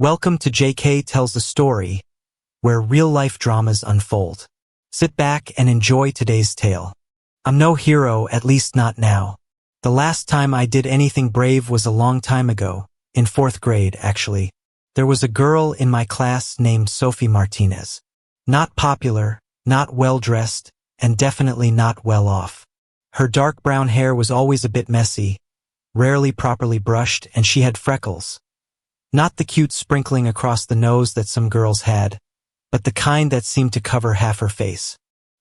Welcome to JK Tells a Story, where real-life dramas unfold. Sit back and enjoy today's tale. I'm no hero, at least not now. The last time I did anything brave was a long time ago, in 4th grade, actually. There was a girl in my class named Sophie Martinez. Not popular, not well-dressed, and definitely not well-off. Her dark brown hair was always a bit messy, rarely properly brushed, and she had freckles. Not the cute sprinkling across the nose that some girls had, but the kind that seemed to cover half her face.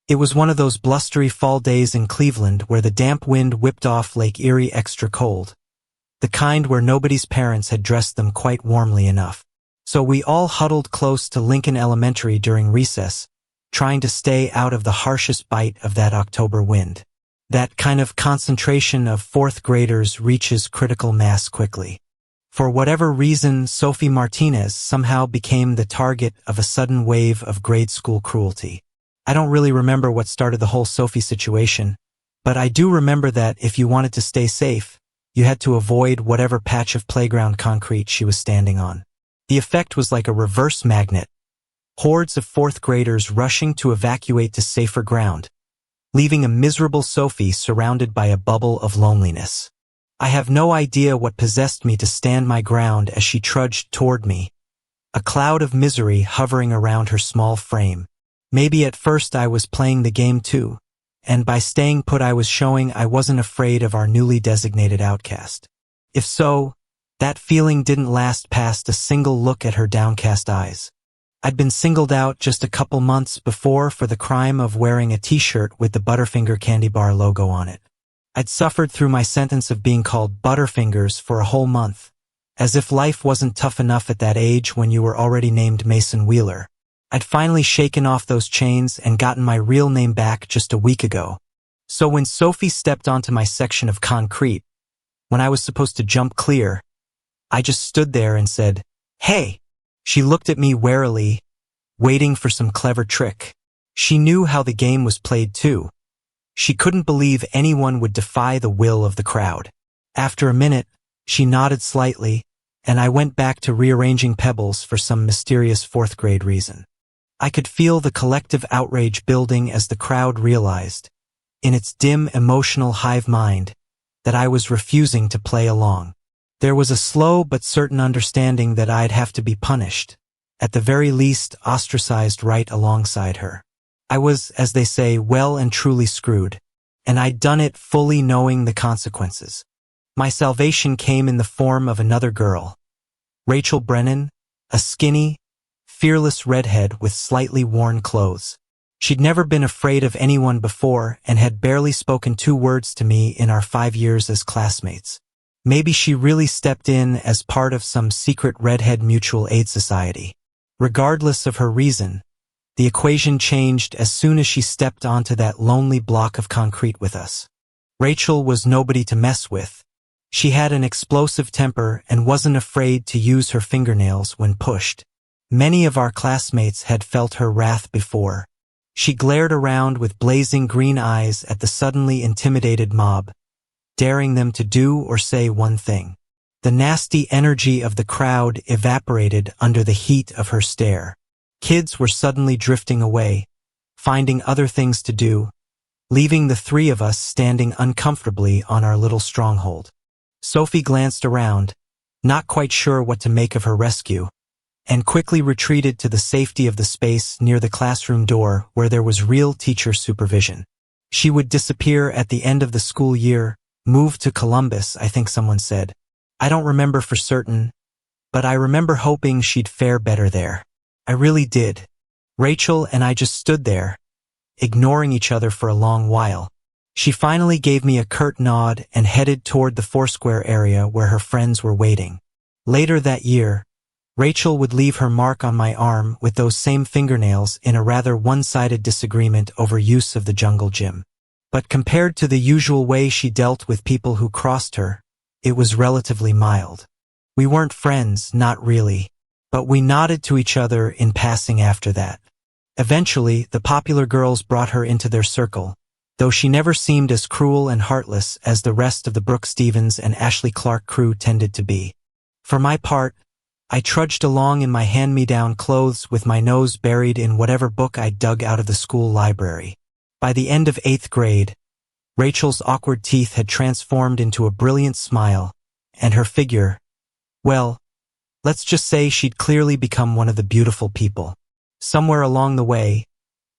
It was one of those blustery fall days in Cleveland where the damp wind whipped off Lake Erie extra cold. The kind where nobody's parents had dressed them quite warmly enough. So we all huddled close to Lincoln Elementary during recess, trying to stay out of the harshest bite of that October wind. That kind of concentration of 4th graders reaches critical mass quickly. For whatever reason, Sophie Martinez somehow became the target of a sudden wave of grade school cruelty. I don't really remember what started the whole Sophie situation, but I do remember that if you wanted to stay safe, you had to avoid whatever patch of playground concrete she was standing on. The effect was like a reverse magnet. Hordes of 4th graders rushing to evacuate to safer ground, leaving a miserable Sophie surrounded by a bubble of loneliness. I have no idea what possessed me to stand my ground as she trudged toward me, a cloud of misery hovering around her small frame. Maybe at first I was playing the game too, and by staying put I was showing I wasn't afraid of our newly designated outcast. If so, that feeling didn't last past a single look at her downcast eyes. I'd been singled out just a couple months before for the crime of wearing a t-shirt with the Butterfinger candy bar logo on it. I'd suffered through my sentence of being called Butterfingers for a whole month, as if life wasn't tough enough at that age when you were already named Mason Wheeler. I'd finally shaken off those chains and gotten my real name back just a week ago. So when Sophie stepped onto my section of concrete, when I was supposed to jump clear, I just stood there and said, "Hey!" She looked at me warily, waiting for some clever trick. She knew how the game was played too. She couldn't believe anyone would defy the will of the crowd. After a minute, she nodded slightly, and I went back to rearranging pebbles for some mysterious 4th grade reason. I could feel the collective outrage building as the crowd realized, in its dim emotional hive mind, that I was refusing to play along. There was a slow but certain understanding that I'd have to be punished, at the very least ostracized right alongside her. I was, as they say, well and truly screwed, and I'd done it fully knowing the consequences. My salvation came in the form of another girl, Rachel Brennan, a skinny, fearless redhead with slightly worn clothes. She'd never been afraid of anyone before and had barely spoken 2 words to me in our 5 years as classmates. Maybe she really stepped in as part of some secret redhead mutual aid society. Regardless of her reason, the equation changed as soon as she stepped onto that lonely block of concrete with us. Rachel was nobody to mess with. She had an explosive temper and wasn't afraid to use her fingernails when pushed. Many of our classmates had felt her wrath before. She glared around with blazing green eyes at the suddenly intimidated mob, daring them to do or say one thing. The nasty energy of the crowd evaporated under the heat of her stare. Kids were suddenly drifting away, finding other things to do, leaving the 3 of us standing uncomfortably on our little stronghold. Sophie glanced around, not quite sure what to make of her rescue, and quickly retreated to the safety of the space near the classroom door where there was real teacher supervision. She would disappear at the end of the school year, move to Columbus, I think someone said. I don't remember for certain, but I remember hoping she'd fare better there. I really did. Rachel and I just stood there, ignoring each other for a long while. She finally gave me a curt nod and headed toward the Foursquare area where her friends were waiting. Later that year, Rachel would leave her mark on my arm with those same fingernails in a rather one-sided disagreement over use of the jungle gym. But compared to the usual way she dealt with people who crossed her, it was relatively mild. We weren't friends, not really, but we nodded to each other in passing after that. Eventually, the popular girls brought her into their circle, though she never seemed as cruel and heartless as the rest of the Brooke Stevens and Ashley Clark crew tended to be. For my part, I trudged along in my hand-me-down clothes with my nose buried in whatever book I dug out of the school library. By the end of 8th grade, Rachel's awkward teeth had transformed into a brilliant smile, and her figure, well, let's just say she'd clearly become one of the beautiful people. Somewhere along the way,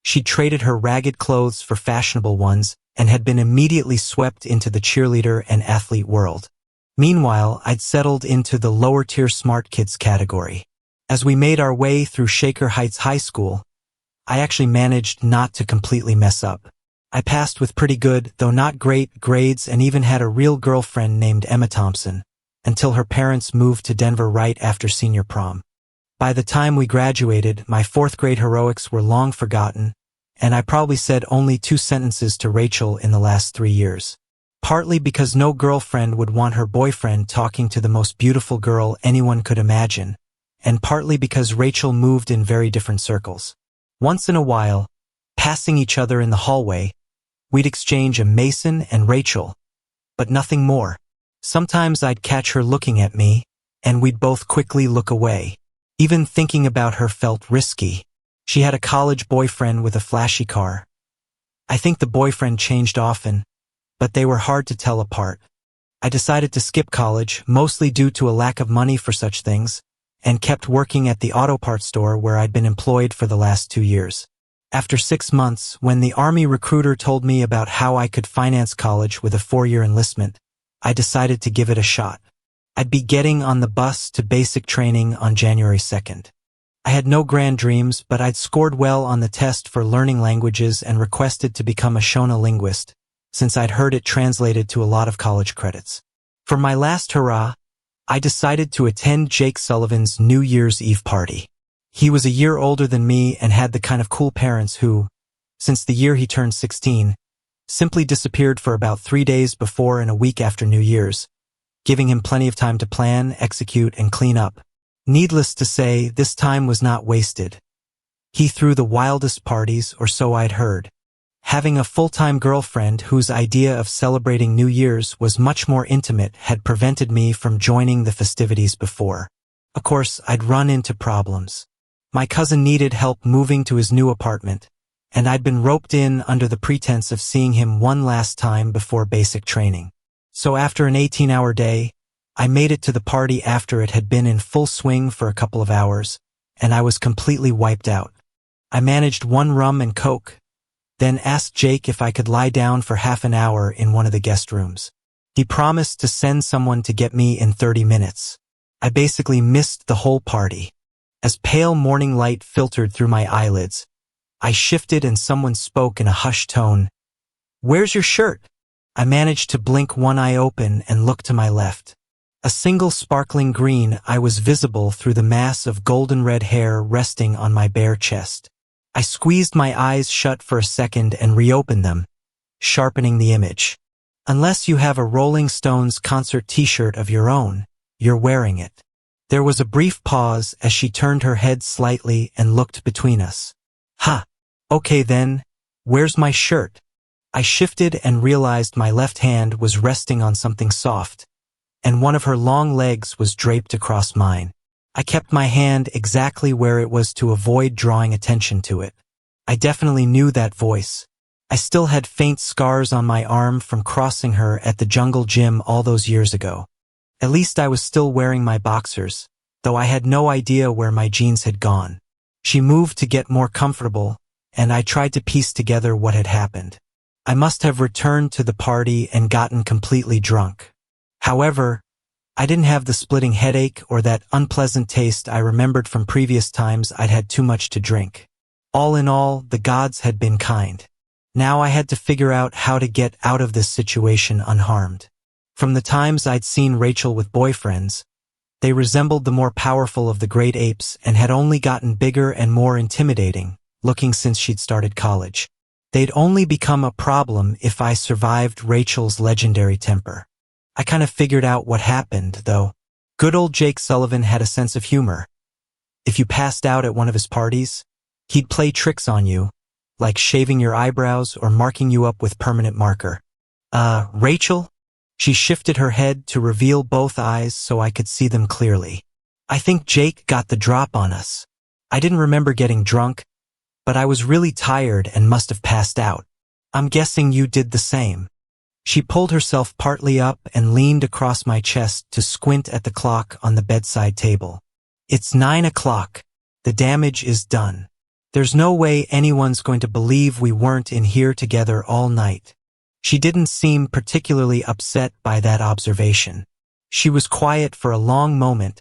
she'd traded her ragged clothes for fashionable ones and had been immediately swept into the cheerleader and athlete world. Meanwhile, I'd settled into the lower-tier smart kids category. As we made our way through Shaker Heights High School, I actually managed not to completely mess up. I passed with pretty good, though not great, grades and even had a real girlfriend named Emma Thompson, until her parents moved to Denver right after senior prom. By the time we graduated, my 4th grade heroics were long forgotten, and I probably said only 2 sentences to Rachel in the last 3 years. Partly because no girlfriend would want her boyfriend talking to the most beautiful girl anyone could imagine, and partly because Rachel moved in very different circles. Once in a while, passing each other in the hallway, we'd exchange a Mason and Rachel, but nothing more. Sometimes I'd catch her looking at me, and we'd both quickly look away. Even thinking about her felt risky. She had a college boyfriend with a flashy car. I think the boyfriend changed often, but they were hard to tell apart. I decided to skip college, mostly due to a lack of money for such things, and kept working at the auto parts store where I'd been employed for the last 2 years. After 6 months, when the Army recruiter told me about how I could finance college with a 4-year enlistment, I decided to give it a shot. I'd be getting on the bus to basic training on January 2nd. I had no grand dreams, but I'd scored well on the test for learning languages and requested to become a Shona linguist, since I'd heard it translated to a lot of college credits. For my last hurrah, I decided to attend Jake Sullivan's New Year's Eve party. He was a year older than me and had the kind of cool parents who, since the year he turned 16, simply disappeared for about 3 days before and a week after New Year's, giving him plenty of time to plan, execute, and clean up. Needless to say, this time was not wasted. He threw the wildest parties, or so I'd heard. Having a full-time girlfriend whose idea of celebrating New Year's was much more intimate had prevented me from joining the festivities before. Of course, I'd run into problems. My cousin needed help moving to his new apartment, and I'd been roped in under the pretense of seeing him one last time before basic training. So after an 18-hour day, I made it to the party after it had been in full swing for a couple of hours, and I was completely wiped out. I managed 1 rum and coke, then asked Jake if I could lie down for half an hour in one of the guest rooms. He promised to send someone to get me in 30 minutes. I basically missed the whole party. As pale morning light filtered through my eyelids, I shifted and someone spoke in a hushed tone. "Where's your shirt?" I managed to blink one eye open and look to my left. A single sparkling green eye was visible through the mass of golden red hair resting on my bare chest. I squeezed my eyes shut for a second and reopened them, sharpening the image. Unless you have a Rolling Stones concert t-shirt of your own, you're wearing it. There was a brief pause as she turned her head slightly and looked between us. "Ha! Okay then, where's my shirt?" I shifted and realized my left hand was resting on something soft, and one of her long legs was draped across mine. I kept my hand exactly where it was to avoid drawing attention to it. I definitely knew that voice. I still had faint scars on my arm from crossing her at the jungle gym all those years ago. At least I was still wearing my boxers, though I had no idea where my jeans had gone. She moved to get more comfortable, and I tried to piece together what had happened. I must have returned to the party and gotten completely drunk. However, I didn't have the splitting headache or that unpleasant taste I remembered from previous times I'd had too much to drink. All in all, the gods had been kind. Now I had to figure out how to get out of this situation unharmed. From the times I'd seen Rachel with boyfriends, they resembled the more powerful of the great apes and had only gotten bigger and more intimidating, looking since she'd started college. They'd only become a problem if I survived Rachel's legendary temper. I kind of figured out what happened, though. Good old Jake Sullivan had a sense of humor. If you passed out at one of his parties, he'd play tricks on you, like shaving your eyebrows or marking you up with permanent marker. Rachel?" She shifted her head to reveal both eyes so I could see them clearly. I think Jake got the drop on us. I didn't remember getting drunk, but I was really tired and must have passed out. I'm guessing you did the same. She pulled herself partly up and leaned across my chest to squint at the clock on the bedside table. It's 9 o'clock. The damage is done. There's no way anyone's going to believe we weren't in here together all night. She didn't seem particularly upset by that observation. She was quiet for a long moment,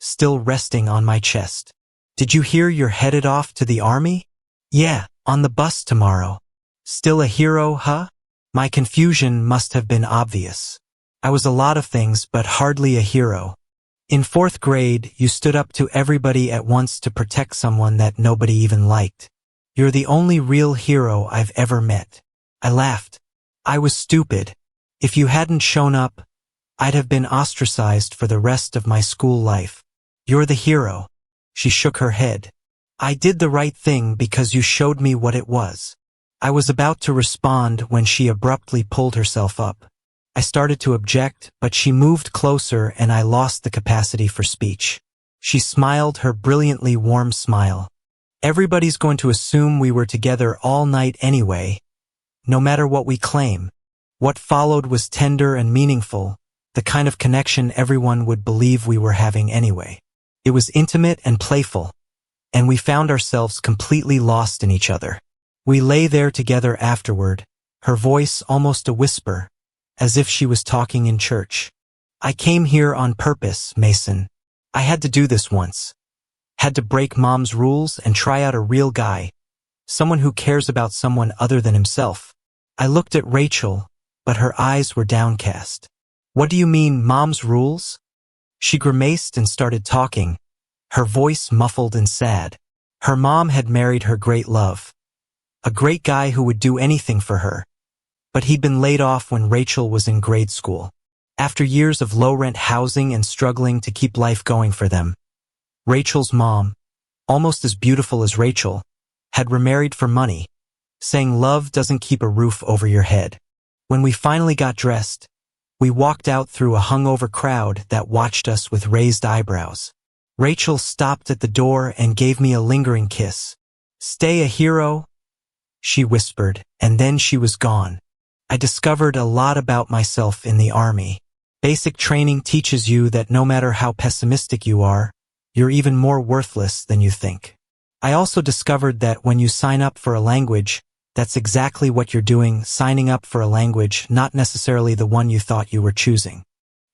still resting on my chest. Did you hear you're headed off to the army? Yeah, on the bus tomorrow. Still a hero, huh? My confusion must have been obvious. I was a lot of things, but hardly a hero. In 4th grade, you stood up to everybody at once to protect someone that nobody even liked. You're the only real hero I've ever met. I laughed. I was stupid. If you hadn't shown up, I'd have been ostracized for the rest of my school life. You're the hero. She shook her head. I did the right thing because you showed me what it was. I was about to respond when she abruptly pulled herself up. I started to object, but she moved closer and I lost the capacity for speech. She smiled her brilliantly warm smile. Everybody's going to assume we were together all night anyway, no matter what we claim. What followed was tender and meaningful, the kind of connection everyone would believe we were having anyway. It was intimate and playful, and we found ourselves completely lost in each other. We lay there together afterward, her voice almost a whisper, as if she was talking in church. I came here on purpose, Mason. I had to do this once. Had to break Mom's rules and try out a real guy, someone who cares about someone other than himself. I looked at Rachel, but her eyes were downcast. What do you mean, Mom's rules? She grimaced and started talking, her voice muffled and sad. Her mom had married her great love. A great guy who would do anything for her. But he'd been laid off when Rachel was in grade school. After years of low-rent housing and struggling to keep life going for them, Rachel's mom, almost as beautiful as Rachel, had remarried for money, saying love doesn't keep a roof over your head. When we finally got dressed, we walked out through a hungover crowd that watched us with raised eyebrows. Rachel stopped at the door and gave me a lingering kiss. "Stay a hero," she whispered, and then she was gone. I discovered a lot about myself in the army. Basic training teaches you that no matter how pessimistic you are, you're even more worthless than you think. I also discovered that when you sign up for a language, that's exactly what you're doing, signing up for a language, not necessarily the one you thought you were choosing.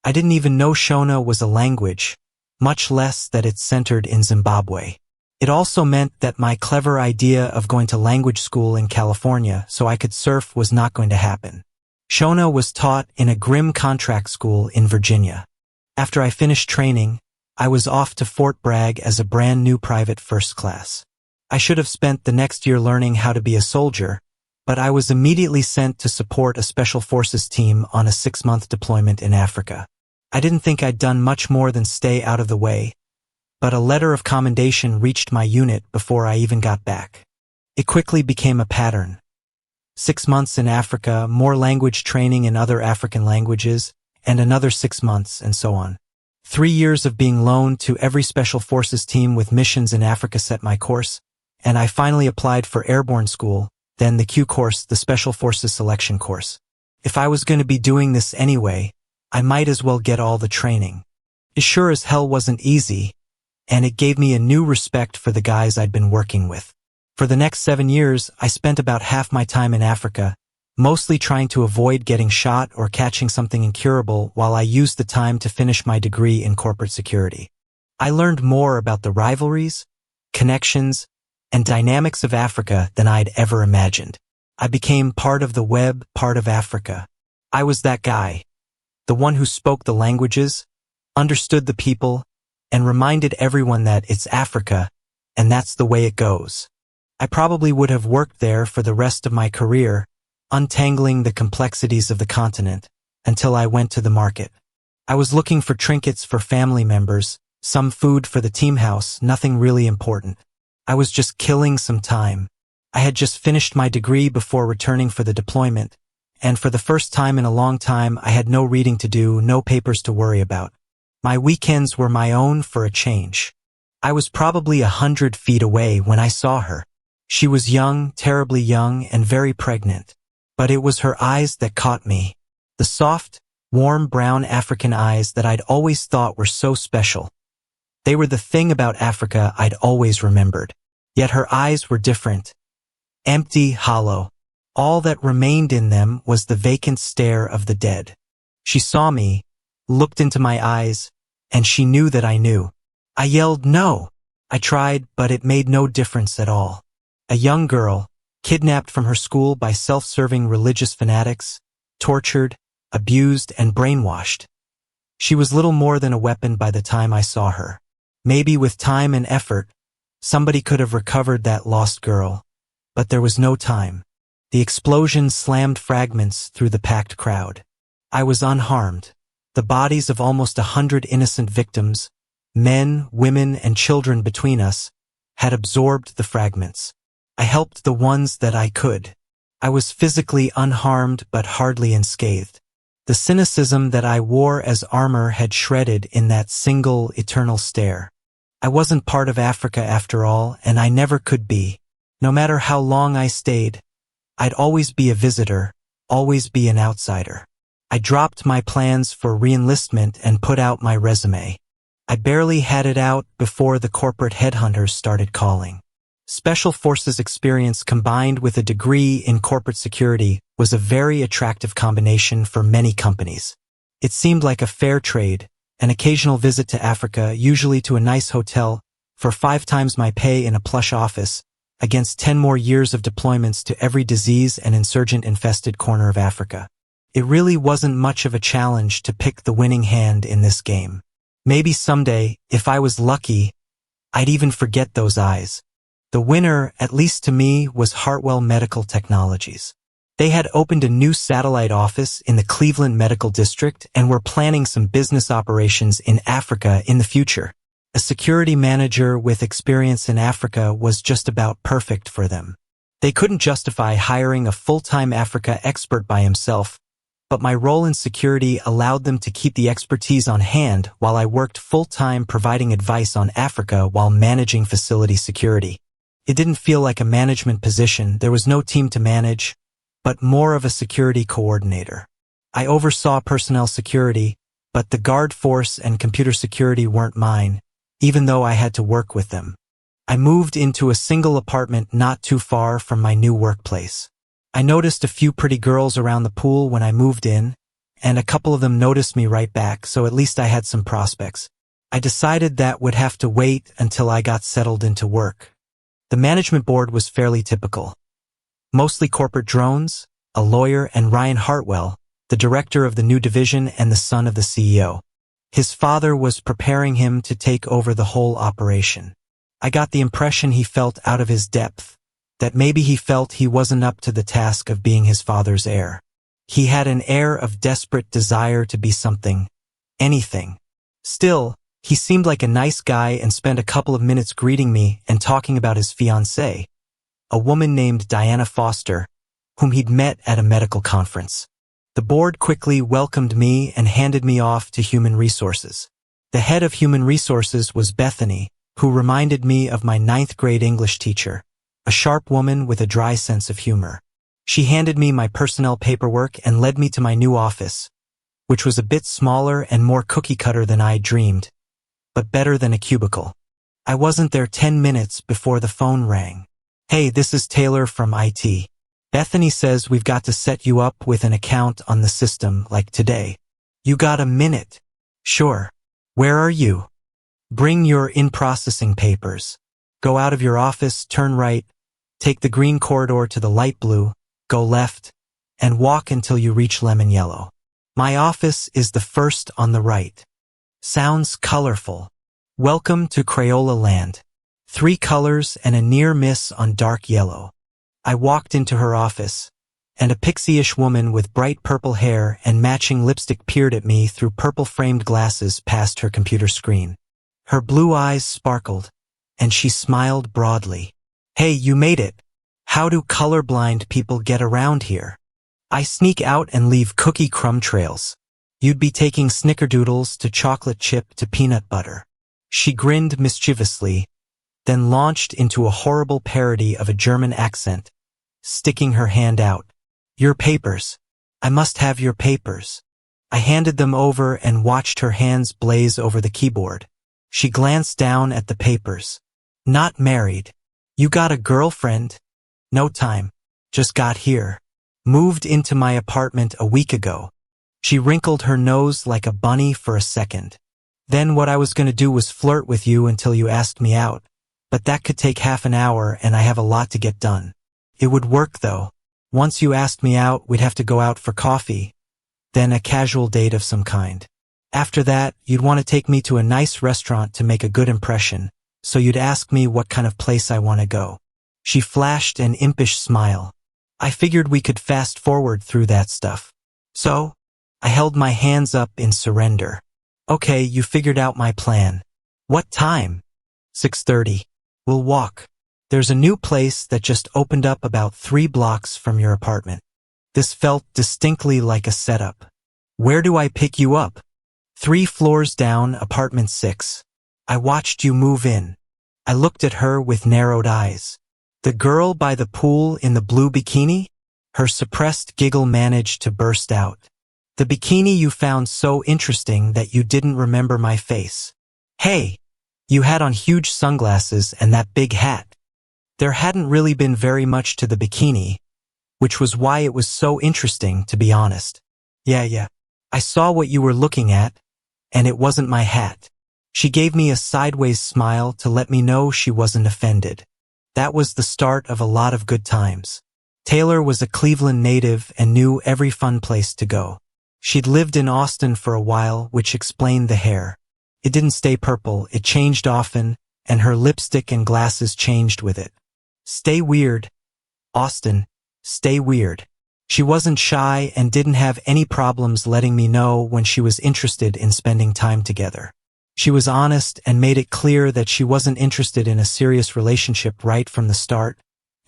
I didn't even know Shona was a language, much less that it's centered in Zimbabwe. It also meant that my clever idea of going to language school in California so I could surf was not going to happen. Shona was taught in a grim contract school in Virginia. After I finished training, I was off to Fort Bragg as a brand new private first class. I should have spent the next year learning how to be a soldier, but I was immediately sent to support a special forces team on a 6-month deployment in Africa. I didn't think I'd done much more than stay out of the way, but a letter of commendation reached my unit before I even got back. It quickly became a pattern. 6 months in Africa, more language training in other African languages, and another 6 months, and so on. 3 years of being loaned to every special forces team with missions in Africa set my course, and I finally applied for airborne school, then the Q course, the Special Forces Selection course. If I was going to be doing this anyway, I might as well get all the training. It sure as hell wasn't easy, and it gave me a new respect for the guys I'd been working with. For the next 7 years, I spent about half my time in Africa, mostly trying to avoid getting shot or catching something incurable while I used the time to finish my degree in corporate security. I learned more about the rivalries, connections, and dynamics of Africa than I'd ever imagined. I became part of the web, part of Africa. I was that guy, the one who spoke the languages, understood the people, and reminded everyone that it's Africa, and that's the way it goes. I probably would have worked there for the rest of my career, untangling the complexities of the continent, until I went to the market. I was looking for trinkets for family members, some food for the team house, nothing really important. I was just killing some time. I had just finished my degree before returning for the deployment, and for the first time in a long time I had no reading to do, no papers to worry about. My weekends were my own for a change. I was probably 100 feet away when I saw her. She was young, terribly young, and very pregnant. But it was her eyes that caught me. The soft, warm brown African eyes that I'd always thought were so special. They were the thing about Africa I'd always remembered. Yet her eyes were different. Empty, hollow. All that remained in them was the vacant stare of the dead. She saw me, looked into my eyes, and she knew that I knew. I yelled no. I tried, but it made no difference at all. A young girl, kidnapped from her school by self-serving religious fanatics, tortured, abused, and brainwashed. She was little more than a weapon by the time I saw her. Maybe with time and effort, somebody could have recovered that lost girl, but there was no time. The explosion slammed fragments through the packed crowd. I was unharmed. The bodies of almost 100 innocent victims, men, women, and children between us, had absorbed the fragments. I helped the ones that I could. I was physically unharmed but hardly unscathed. The cynicism that I wore as armor had shredded in that single, eternal stare. I wasn't part of Africa after all, and I never could be. No matter how long I stayed, I'd always be a visitor, always be an outsider. I dropped my plans for re-enlistment and put out my resume. I barely had it out before the corporate headhunters started calling. Special Forces experience combined with a degree in corporate security was a very attractive combination for many companies. It seemed like a fair trade, an occasional visit to Africa, usually to a nice hotel, for 5 times my pay in a plush office, against 10 more years of deployments to every disease and insurgent-infested corner of Africa. It really wasn't much of a challenge to pick the winning hand in this game. Maybe someday, if I was lucky, I'd even forget those eyes. The winner, at least to me, was Hartwell Medical Technologies. They had opened a new satellite office in the Cleveland Medical District and were planning some business operations in Africa in the future. A security manager with experience in Africa was just about perfect for them. They couldn't justify hiring a full-time Africa expert by himself, but my role in security allowed them to keep the expertise on hand while I worked full-time providing advice on Africa while managing facility security. It didn't feel like a management position, there was no team to manage, but more of a security coordinator. I oversaw personnel security, but the guard force and computer security weren't mine, even though I had to work with them. I moved into a single apartment not too far from my new workplace. I noticed a few pretty girls around the pool when I moved in, and a couple of them noticed me right back, so at least I had some prospects. I decided that would have to wait until I got settled into work. The management board was fairly typical. Mostly corporate drones, a lawyer, and Ryan Hartwell, the director of the new division and the son of the CEO. His father was preparing him to take over the whole operation. I got the impression he felt out of his depth, that maybe he felt he wasn't up to the task of being his father's heir. He had an air of desperate desire to be something, anything. Still, he seemed like a nice guy and spent a couple of minutes greeting me and talking about his fiancée, a woman named Diana Foster, whom he'd met at a medical conference. The board quickly welcomed me and handed me off to Human Resources. The head of Human Resources was Bethany, who reminded me of my 9th grade English teacher, a sharp woman with a dry sense of humor. She handed me my personnel paperwork and led me to my new office, which was a bit smaller and more cookie-cutter than I had dreamed, but better than a cubicle. I wasn't there 10 minutes before the phone rang. "Hey, this is Taylor from IT. Bethany says we've got to set you up with an account on the system like today. You got a minute?" "Sure. Where are you?" "Bring your in-processing papers. Go out of your office, turn right, take the green corridor to the light blue, go left, and walk until you reach lemon yellow. My office is the first on the right." Sounds colorful. Welcome to Crayola land. 3 colors and a near miss on dark yellow. I walked into her office, and a pixie-ish woman with bright purple hair and matching lipstick peered at me through purple-framed glasses past her computer screen. Her blue eyes sparkled, and she smiled broadly. "Hey, you made it. How do colorblind people get around here?" "I sneak out and leave cookie crumb trails. You'd be taking snickerdoodles to chocolate chip to peanut butter. She grinned mischievously, then launched into a horrible parody of a German accent, sticking her hand out. Your papers. I must have your papers. I handed them over and watched her hands blaze over the keyboard. She glanced down at the papers. Not married. You got a girlfriend? No time. Just got here. Moved into my apartment a week ago. She wrinkled her nose like a bunny for a second. Then what I was going to do was flirt with you until you asked me out. But that could take half an hour and I have a lot to get done. It would work though. Once you asked me out, we'd have to go out for coffee. Then a casual date of some kind. After that, you'd want to take me to a nice restaurant to make a good impression, so you'd ask me what kind of place I want to go. She flashed an impish smile. I figured we could fast forward through that stuff. So, I held my hands up in surrender. Okay, you figured out my plan. What time? 6:30. We'll walk. There's a new place that just opened up about 3 blocks from your apartment. This felt distinctly like a setup. Where do I pick you up? 3 floors down, apartment 6. I watched you move in. I looked at her with narrowed eyes. The girl by the pool in the blue bikini? Her suppressed giggle managed to burst out. The bikini you found so interesting that you didn't remember my face. Hey, you had on huge sunglasses and that big hat. There hadn't really been very much to the bikini, which was why it was so interesting, to be honest. Yeah. I saw what you were looking at, and it wasn't my hat. She gave me a sideways smile to let me know she wasn't offended. That was the start of a lot of good times. Taylor was a Cleveland native and knew every fun place to go. She'd lived in Austin for a while, which explained the hair. It didn't stay purple, it changed often, and her lipstick and glasses changed with it. Stay weird. Austin, stay weird. She wasn't shy and didn't have any problems letting me know when she was interested in spending time together. She was honest and made it clear that she wasn't interested in a serious relationship right from the start,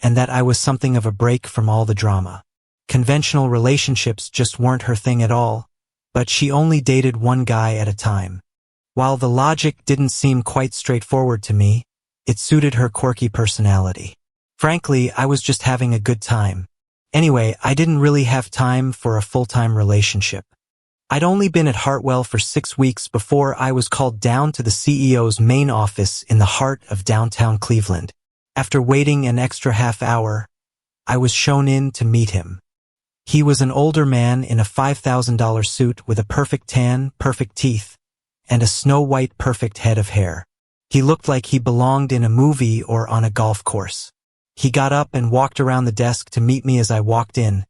and that I was something of a break from all the drama. Conventional relationships just weren't her thing at all, but she only dated one guy at a time. While the logic didn't seem quite straightforward to me, it suited her quirky personality. Frankly, I was just having a good time. Anyway, I didn't really have time for a full-time relationship. I'd only been at Hartwell for 6 weeks before I was called down to the CEO's main office in the heart of downtown Cleveland. After waiting an extra half hour, I was shown in to meet him. He was an older man in a $5,000 suit with a perfect tan, perfect teeth, and a snow-white perfect head of hair. He looked like he belonged in a movie or on a golf course. He got up and walked around the desk to meet me as I walked in,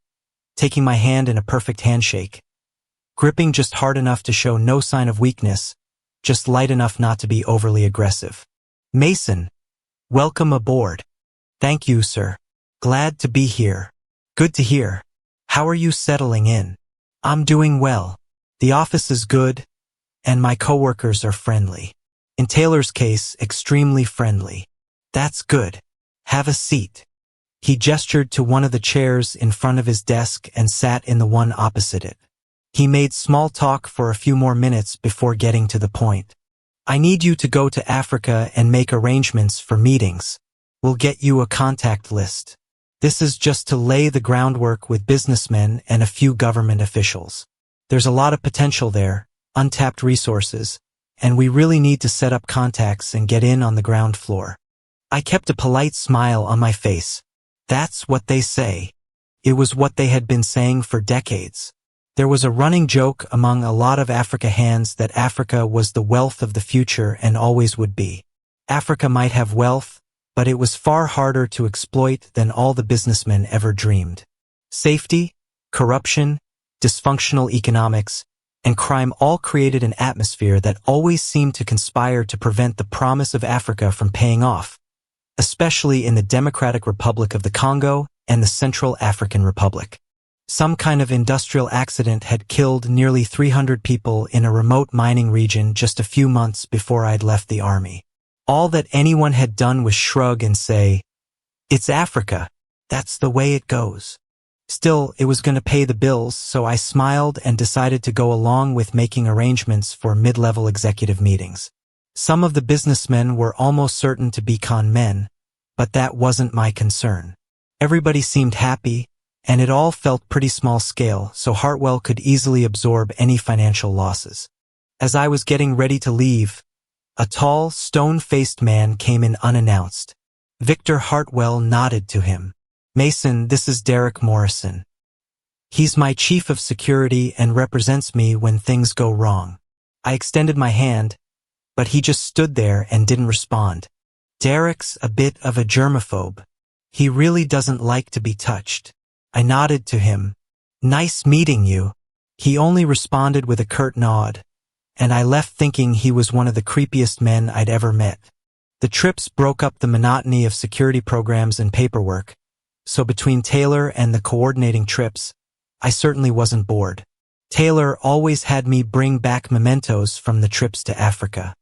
taking my hand in a perfect handshake, gripping just hard enough to show no sign of weakness, just light enough not to be overly aggressive. Mason, welcome aboard. Thank you, sir. Glad to be here. Good to hear. How are you settling in? I'm doing well. The office is good, and my coworkers are friendly. In Taylor's case, extremely friendly. That's good. Have a seat. He gestured to one of the chairs in front of his desk and sat in the one opposite it. He made small talk for a few more minutes before getting to the point. I need you to go to Africa and make arrangements for meetings. We'll get you a contact list. This is just to lay the groundwork with businessmen and a few government officials. There's a lot of potential there, untapped resources, and we really need to set up contacts and get in on the ground floor. I kept a polite smile on my face. That's what they say. It was what they had been saying for decades. There was a running joke among a lot of Africa hands that Africa was the wealth of the future and always would be. Africa might have wealth, but it was far harder to exploit than all the businessmen ever dreamed. Safety, corruption, dysfunctional economics, and crime all created an atmosphere that always seemed to conspire to prevent the promise of Africa from paying off, especially in the Democratic Republic of the Congo and the Central African Republic. Some kind of industrial accident had killed nearly 300 people in a remote mining region just a few months before I'd left the army. All that anyone had done was shrug and say, "It's Africa. That's the way it goes." Still, it was going to pay the bills, so I smiled and decided to go along with making arrangements for mid-level executive meetings. Some of the businessmen were almost certain to be con men, but that wasn't my concern. Everybody seemed happy, and it all felt pretty small scale, so Hartwell could easily absorb any financial losses. As I was getting ready to leave, a tall, stone-faced man came in unannounced. Victor Hartwell nodded to him. "Mason, this is Derek Morrison. He's my chief of security and represents me when things go wrong." I extended my hand, but he just stood there and didn't respond. Derek's a bit of a germaphobe. He really doesn't like to be touched. I nodded to him. "Nice meeting you." He only responded with a curt nod, and I left thinking he was one of the creepiest men I'd ever met. The trips broke up the monotony of security programs and paperwork, so between Taylor and the coordinating trips, I certainly wasn't bored. Taylor always had me bring back mementos from the trips to Africa.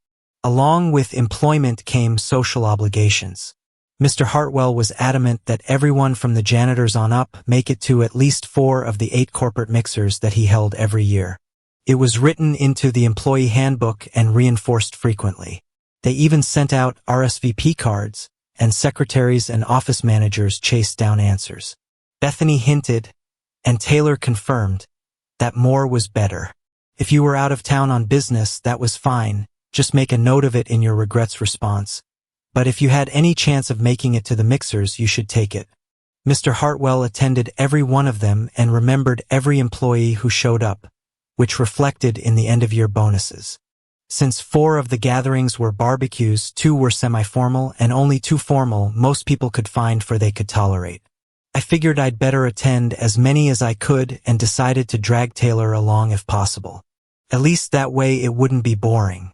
Along with employment came social obligations. Mr. Hartwell was adamant that everyone from the janitors on up make it to at least 4 of the 8 corporate mixers that he held every year. It was written into the employee handbook and reinforced frequently. They even sent out RSVP cards, and secretaries and office managers chased down answers. Bethany hinted, and Taylor confirmed, that more was better. If you were out of town on business, that was fine, just make a note of it in your regrets response. But if you had any chance of making it to the mixers, you should take it. Mr. Hartwell attended every one of them and remembered every employee who showed up, which reflected in the end-of-year bonuses. Since 4 of the gatherings were barbecues, 2 were semi-formal, and only 2 formal most people could find for they could tolerate. I figured I'd better attend as many as I could and decided to drag Taylor along if possible. At least that way it wouldn't be boring.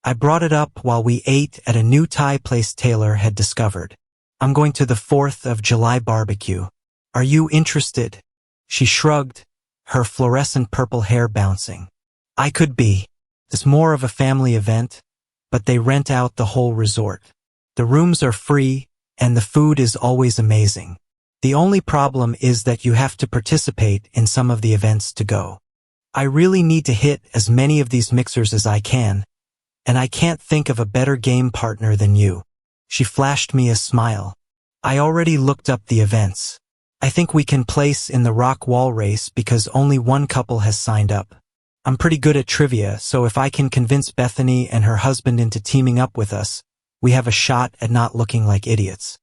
I brought it up while we ate at a new Thai place Taylor had discovered. "I'm going to the 4th of July barbecue. Are you interested?" She shrugged, her fluorescent purple hair bouncing. "I could be. It's more of a family event, but they rent out the whole resort. The rooms are free, and the food is always amazing. The only problem is that you have to participate in some of the events to go. I really need to hit as many of these mixers as I can, and I can't think of a better game partner than you." She flashed me a smile. "I already looked up the events. I think we can place in the rock wall race because only one couple has signed up. I'm pretty good at trivia, so if I can convince Bethany and her husband into teaming up with us, we have a shot at not looking like idiots.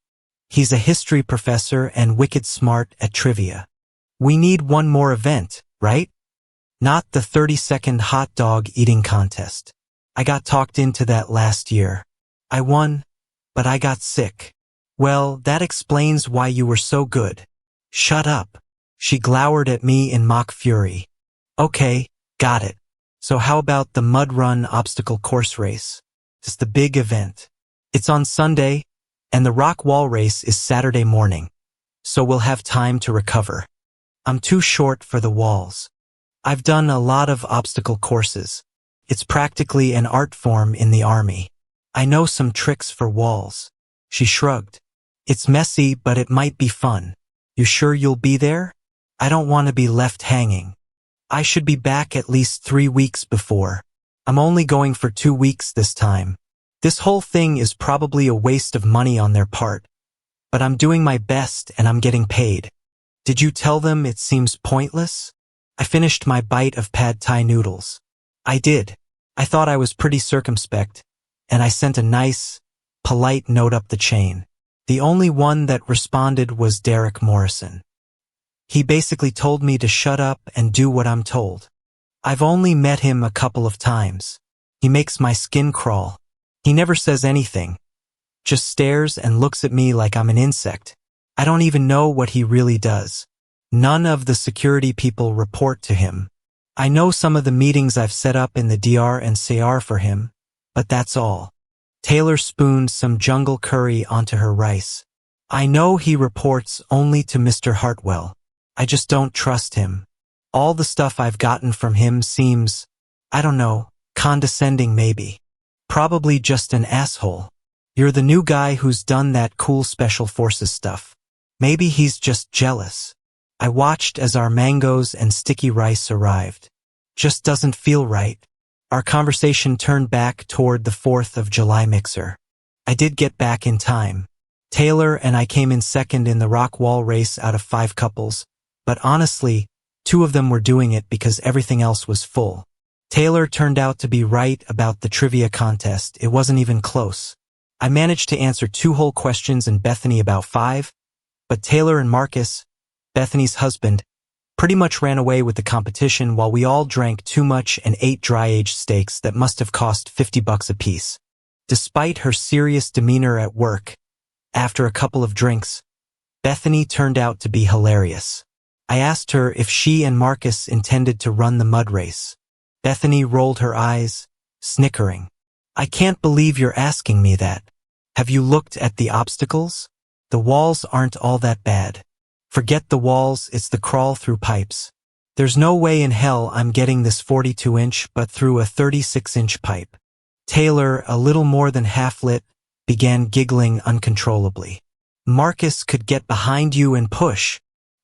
He's a history professor and wicked smart at trivia. We need one more event, right? Not the 30-second hot dog eating contest. I got talked into that last year. I won, but I got sick." "Well, that explains why you were so good." "Shut up." She glowered at me in mock fury. "Okay, got it. So how about the mud run obstacle course race? It's the big event. It's on Sunday, and the rock wall race is Saturday morning, so we'll have time to recover. I'm too short for the walls. I've done a lot of obstacle courses. It's practically an art form in the army. I know some tricks for walls." She shrugged. "It's messy, but it might be fun. You sure you'll be there? I don't want to be left hanging. I should be back at least 3 weeks before. I'm only going for 2 weeks this time. This whole thing is probably a waste of money on their part, but I'm doing my best and I'm getting paid. Did you tell them it seems pointless?" I finished my bite of pad thai noodles. I did. I thought I was pretty circumspect, and I sent a nice, polite note up the chain. The only one that responded was Derek Morrison. He basically told me to shut up and do what I'm told. I've only met him a couple of times. He makes my skin crawl. He never says anything, just stares and looks at me like I'm an insect. I don't even know what he really does. None of the security people report to him. I know some of the meetings I've set up in the DR and CR for him, but that's all. Taylor spooned some jungle curry onto her rice. I know he reports only to Mr. Hartwell. I just don't trust him. All the stuff I've gotten from him seems, I don't know, condescending maybe. Probably just an asshole. You're the new guy who's done that cool special forces stuff. Maybe he's just jealous. I watched as our mangoes and sticky rice arrived. Just doesn't feel right. Our conversation turned back toward the 4th of July mixer. I did get back in time. Taylor and I came in second in the rock wall race out of 5 couples, but honestly, 2 of them were doing it because everything else was full. Taylor turned out to be right about the trivia contest. It wasn't even close. I managed to answer 2 whole questions and Bethany about 5, but Taylor and Marcus, Bethany's husband, pretty much ran away with the competition while we all drank too much and ate dry-aged steaks that must have cost $50 apiece. Despite her serious demeanor at work, after a couple of drinks, Bethany turned out to be hilarious. I asked her if she and Marcus intended to run the mud race. Bethany rolled her eyes, snickering. I can't believe you're asking me that. Have you looked at the obstacles? The walls aren't all that bad. Forget the walls, it's the crawl through pipes. There's no way in hell I'm getting this 42-inch but through a 36-inch pipe. Taylor, a little more than half lit, began giggling uncontrollably. Marcus could get behind you and push.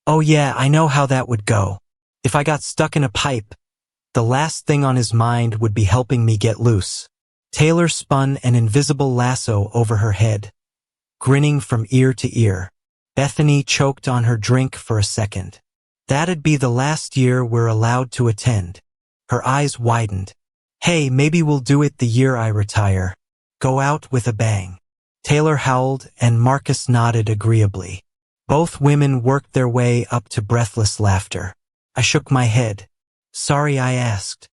Oh yeah, I know how that would go. If I got stuck in a pipe, the last thing on his mind would be helping me get loose. Taylor spun an invisible lasso over her head, grinning from ear to ear. Bethany choked on her drink for a second. That'd be the last year we're allowed to attend. Her eyes widened. Hey, maybe we'll do it the year I retire. Go out with a bang. Taylor howled and Marcus nodded agreeably. Both women worked their way up to breathless laughter. I shook my head. Sorry I asked.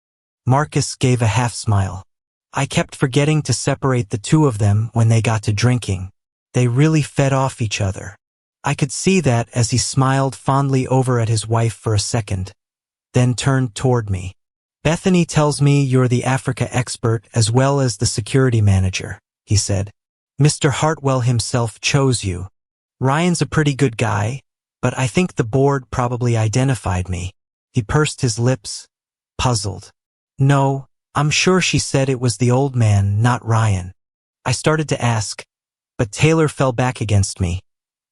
Marcus gave a half smile. I kept forgetting to separate the 2 of them when they got to drinking. They really fed off each other. I could see that as he smiled fondly over at his wife for a second, then turned toward me. Bethany tells me you're the Africa expert as well as the security manager, he said. Mr. Hartwell himself chose you. Ryan's a pretty good guy, but I think the board probably identified me. He pursed his lips, puzzled. No, I'm sure she said it was the old man, not Ryan. I started to ask, but Taylor fell back against me,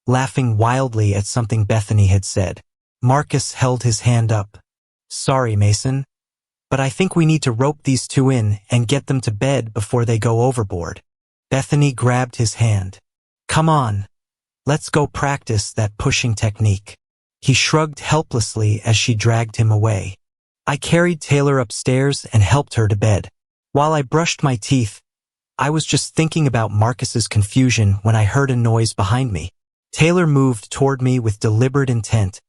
laughing wildly at something Bethany had said. Marcus held his hand up. Sorry, Mason, but I think we need to rope these 2 in and get them to bed before they go overboard. Bethany grabbed his hand. Come on, let's go practice that pushing technique. He shrugged helplessly as she dragged him away. I carried Taylor upstairs and helped her to bed. While I brushed my teeth, I was just thinking about Marcus's confusion when I heard a noise behind me. Taylor moved toward me with deliberate intent,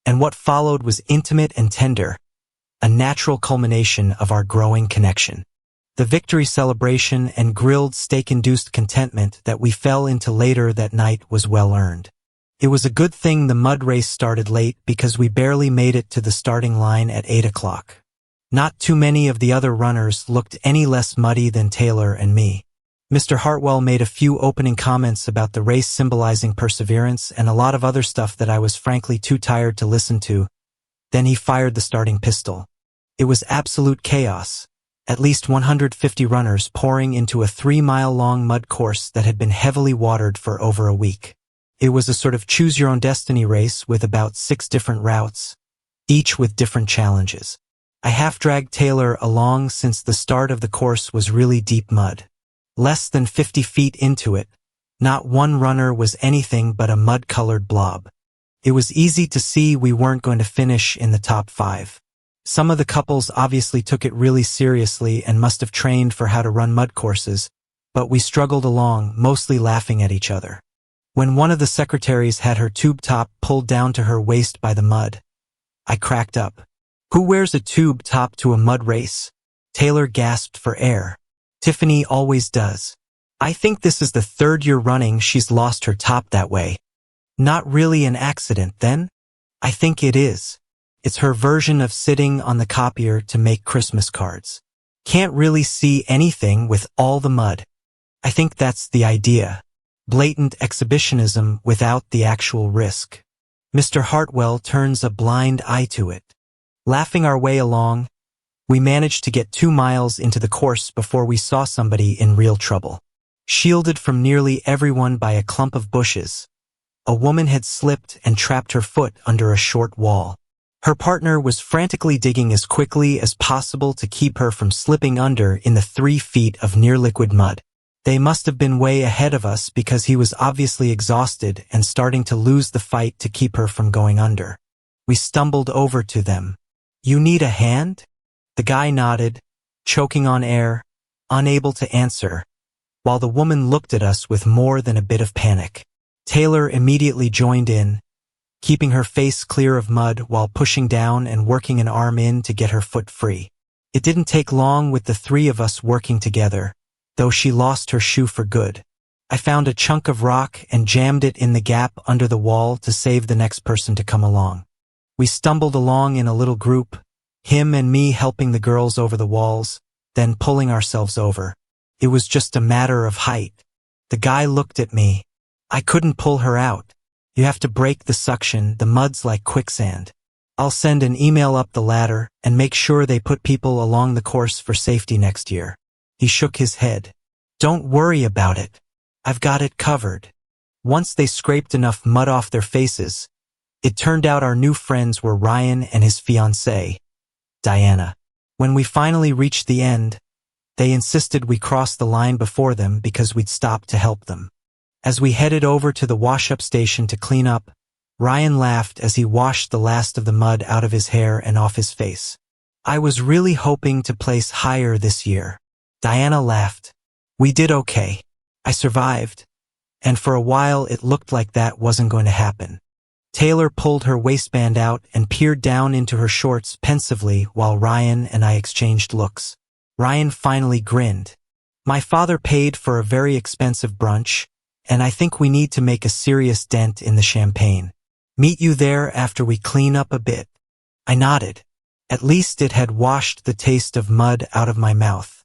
and what followed was intimate and tender, a natural culmination of our growing connection. The victory celebration and grilled steak-induced contentment that we fell into later that night was well earned. It was a good thing the mud race started late because we barely made it to the starting line at 8 o'clock. Not too many of the other runners looked any less muddy than Taylor and me. Mr. Hartwell made a few opening comments about the race symbolizing perseverance and a lot of other stuff that I was frankly too tired to listen to. Then he fired the starting pistol. It was absolute chaos. At least 150 runners pouring into a 3-mile-long mud course that had been heavily watered for over a week. It was a sort of choose-your-own-destiny race with about 6 different routes, each with different challenges. I half-dragged Taylor along since the start of the course was really deep mud. Less than 50 feet into it, not one runner was anything but a mud-colored blob. It was easy to see we weren't going to finish in the top 5. Some of the couples obviously took it really seriously and must have trained for how to run mud courses, but we struggled along, mostly laughing at each other. When one of the secretaries had her tube top pulled down to her waist by the mud, I cracked up. Who wears a tube top to a mud race? Taylor gasped for air. Tiffany always does. I think this is the 3rd year running she's lost her top that way. Not really an accident, then? I think it is. It's her version of sitting on the copier to make Christmas cards. Can't really see anything with all the mud. I think that's the idea. Blatant exhibitionism without the actual risk. Mr. Hartwell turns a blind eye to it. Laughing our way along, we managed to get 2 miles into the course before we saw somebody in real trouble. Shielded from nearly everyone by a clump of bushes, A woman had slipped and trapped her foot under a short wall. Her partner was frantically digging as quickly as possible to keep her from slipping under in the 3 feet of near-liquid mud. They must have been way ahead of us because he was obviously exhausted and starting to lose the fight to keep her from going under. We stumbled over to them. "You need a hand?" The guy nodded, choking on air, unable to answer, while the woman looked at us with more than a bit of panic. Taylor immediately joined in, keeping her face clear of mud while pushing down and working an arm in to get her foot free. It didn't take long with the 3 of us working together, though she lost her shoe for good. I found a chunk of rock and jammed it in the gap under the wall to save the next person to come along. We stumbled along in a little group, him and me helping the girls over the walls, then pulling ourselves over. It was just a matter of height. The guy looked at me. I couldn't pull her out. "You have to break the suction, the mud's like quicksand. I'll send an email up the ladder and make sure they put people along the course for safety next year." He shook his head. "Don't worry about it. I've got it covered." Once they scraped enough mud off their faces, it turned out our new friends were Ryan and his fiancée, Diana. When we finally reached the end, they insisted we cross the line before them because we'd stopped to help them. As we headed over to the wash-up station to clean up, Ryan laughed as he washed the last of the mud out of his hair and off his face. "I was really hoping to place higher this year." Diana laughed. "We did okay. I survived, and for a while it looked like that wasn't going to happen." Taylor pulled her waistband out and peered down into her shorts pensively while Ryan and I exchanged looks. Ryan finally grinned. "My father paid for a very expensive brunch, and I think we need to make a serious dent in the champagne. Meet you there after we clean up a bit." I nodded. At least it had washed the taste of mud out of my mouth.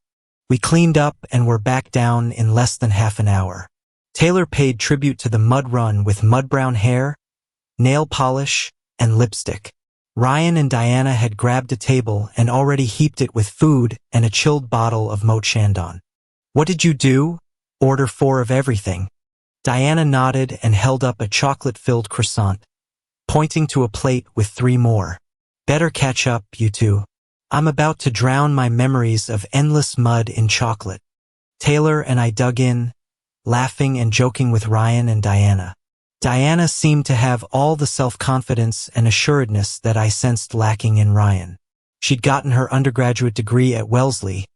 We cleaned up and were back down in less than half an hour. Taylor paid tribute to the mud run with mud-brown hair, nail polish, and lipstick. Ryan and Diana had grabbed a table and already heaped it with food and a chilled bottle of Moët Chandon. "What did you do? Order 4 of everything?" Diana nodded and held up a chocolate-filled croissant, pointing to a plate with 3 more. "Better catch up, you two. I'm about to drown my memories of endless mud in chocolate." Taylor and I dug in, laughing and joking with Ryan and Diana. Diana seemed to have all the self-confidence and assuredness that I sensed lacking in Ryan. She'd gotten her undergraduate degree at Wellesley,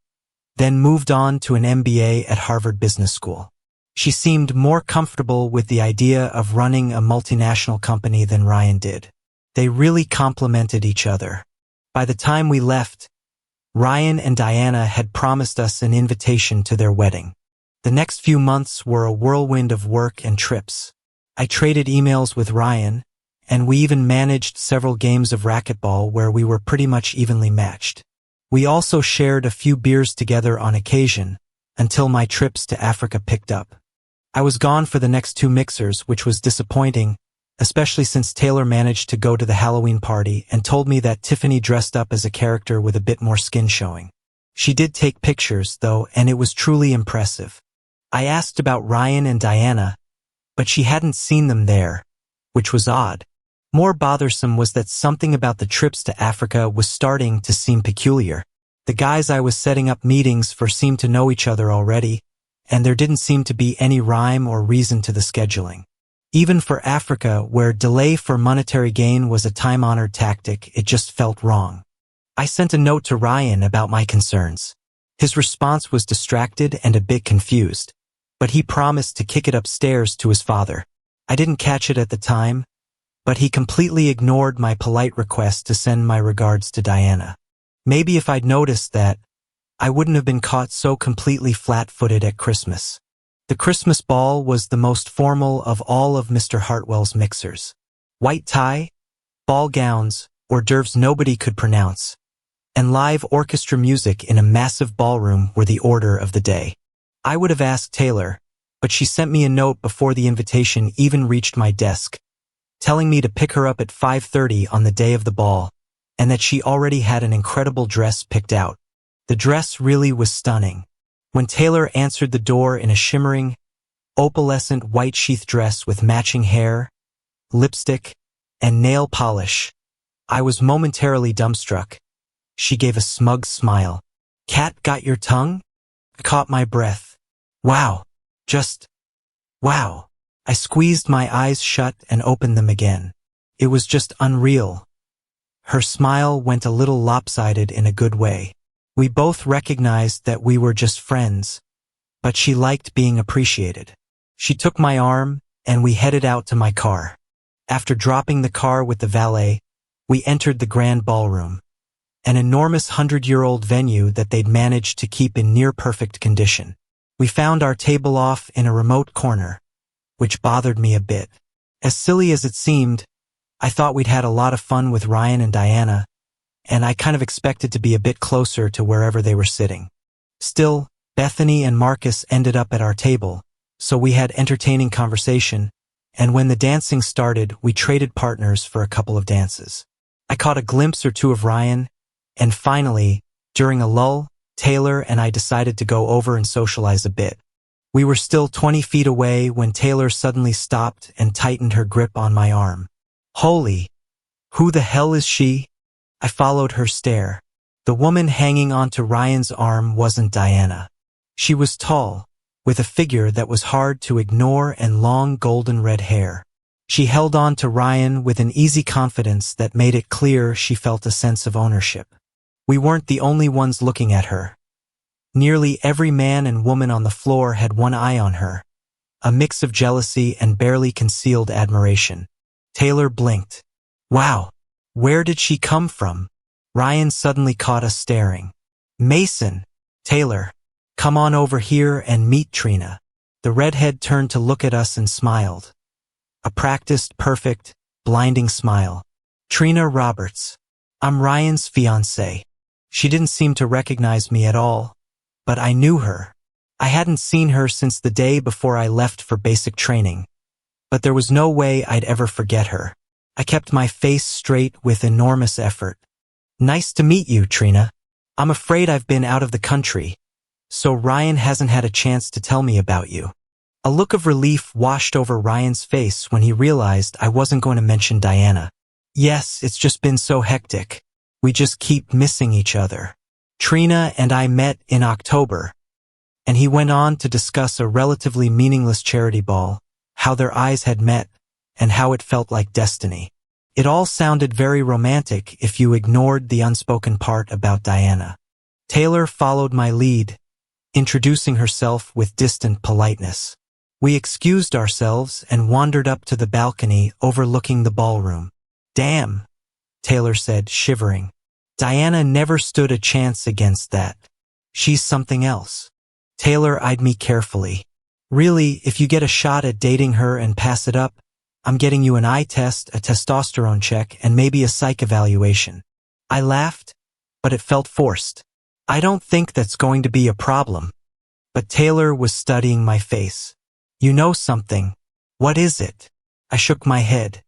then moved on to an MBA at Harvard Business School. She seemed more comfortable with the idea of running a multinational company than Ryan did. They really complemented each other. By the time we left, Ryan and Diana had promised us an invitation to their wedding. The next few months were a whirlwind of work and trips. I traded emails with Ryan, and we even managed several games of racquetball where we were pretty much evenly matched. We also shared a few beers together on occasion, until my trips to Africa picked up. I was gone for the next 2 mixers, which was disappointing, especially since Taylor managed to go to the Halloween party and told me that Tiffany dressed up as a character with a bit more skin showing. She did take pictures, though, and it was truly impressive. I asked about Ryan and Diana, but she hadn't seen them there, which was odd. More bothersome was that something about the trips to Africa was starting to seem peculiar. The guys I was setting up meetings for seemed to know each other already, and there didn't seem to be any rhyme or reason to the scheduling. Even for Africa, where delay for monetary gain was a time-honored tactic, it just felt wrong. I sent a note to Ryan about my concerns. His response was distracted and a bit confused, but he promised to kick it upstairs to his father. I didn't catch it at the time, but he completely ignored my polite request to send my regards to Diana. Maybe if I'd noticed that, I wouldn't have been caught so completely flat-footed at Christmas. The Christmas ball was the most formal of all of Mr. Hartwell's mixers. White tie, ball gowns, hors d'oeuvres nobody could pronounce, and live orchestra music in a massive ballroom were the order of the day. I would have asked Taylor, but she sent me a note before the invitation even reached my desk, telling me to pick her up at 5:30 on the day of the ball, and that she already had an incredible dress picked out. The dress really was stunning. When Taylor answered the door in a shimmering, opalescent white sheath dress with matching hair, lipstick, and nail polish. I was momentarily dumbstruck. She gave a smug smile. "Cat got your tongue?" I caught my breath. Wow. Just wow. I squeezed my eyes shut and opened them again. It was just unreal. Her smile went a little lopsided in a good way. We both recognized that we were just friends, but she liked being appreciated. She took my arm, and we headed out to my car. After dropping the car with the valet, we entered the grand ballroom, an enormous 100-year-old venue that they'd managed to keep in near-perfect condition. We found our table off in a remote corner, which bothered me a bit. As silly as it seemed, I thought we'd had a lot of fun with Ryan and Diana, and I kind of expected to be a bit closer to wherever they were sitting. Still, Bethany and Marcus ended up at our table, so we had entertaining conversation, and when the dancing started, we traded partners for a couple of dances. I caught a glimpse or two of Ryan, and finally, during a lull, Taylor and I decided to go over and socialize a bit. We were still 20 feet away when Taylor suddenly stopped and tightened her grip on my arm. Holy! Who the hell is she? I followed her stare. The woman hanging onto Ryan's arm wasn't Diana. She was tall, with a figure that was hard to ignore and long golden red hair. She held on to Ryan with an easy confidence that made it clear she felt a sense of ownership. We weren't the only ones looking at her. Nearly every man and woman on the floor had one eye on her, a mix of jealousy and barely concealed admiration. Taylor blinked. Wow, where did she come from? Ryan suddenly caught us staring. Mason! Taylor, come on over here and meet Trina. The redhead turned to look at us and smiled. A practiced, perfect, blinding smile. Trina Roberts. I'm Ryan's fiancée. She didn't seem to recognize me at all, but I knew her. I hadn't seen her since the day before I left for basic training, but there was no way I'd ever forget her. I kept my face straight with enormous effort. Nice to meet you, Trina. I'm afraid I've been out of the country, so Ryan hasn't had a chance to tell me about you. A look of relief washed over Ryan's face when he realized I wasn't going to mention Diana. Yes, it's just been so hectic. We just keep missing each other. Trina and I met in October, and he went on to discuss a relatively meaningless charity ball, how their eyes had met, and how it felt like destiny. It all sounded very romantic if you ignored the unspoken part about Diana. Taylor followed my lead, introducing herself with distant politeness. We excused ourselves and wandered up to the balcony overlooking the ballroom. Damn, Taylor said, shivering. Diana never stood a chance against that. She's something else. Taylor eyed me carefully. Really, if you get a shot at dating her and pass it up, I'm getting you an eye test, a testosterone check, and maybe a psych evaluation. I laughed, but it felt forced. I don't think that's going to be a problem. But Taylor was studying my face. You know something. What is it? I shook my head.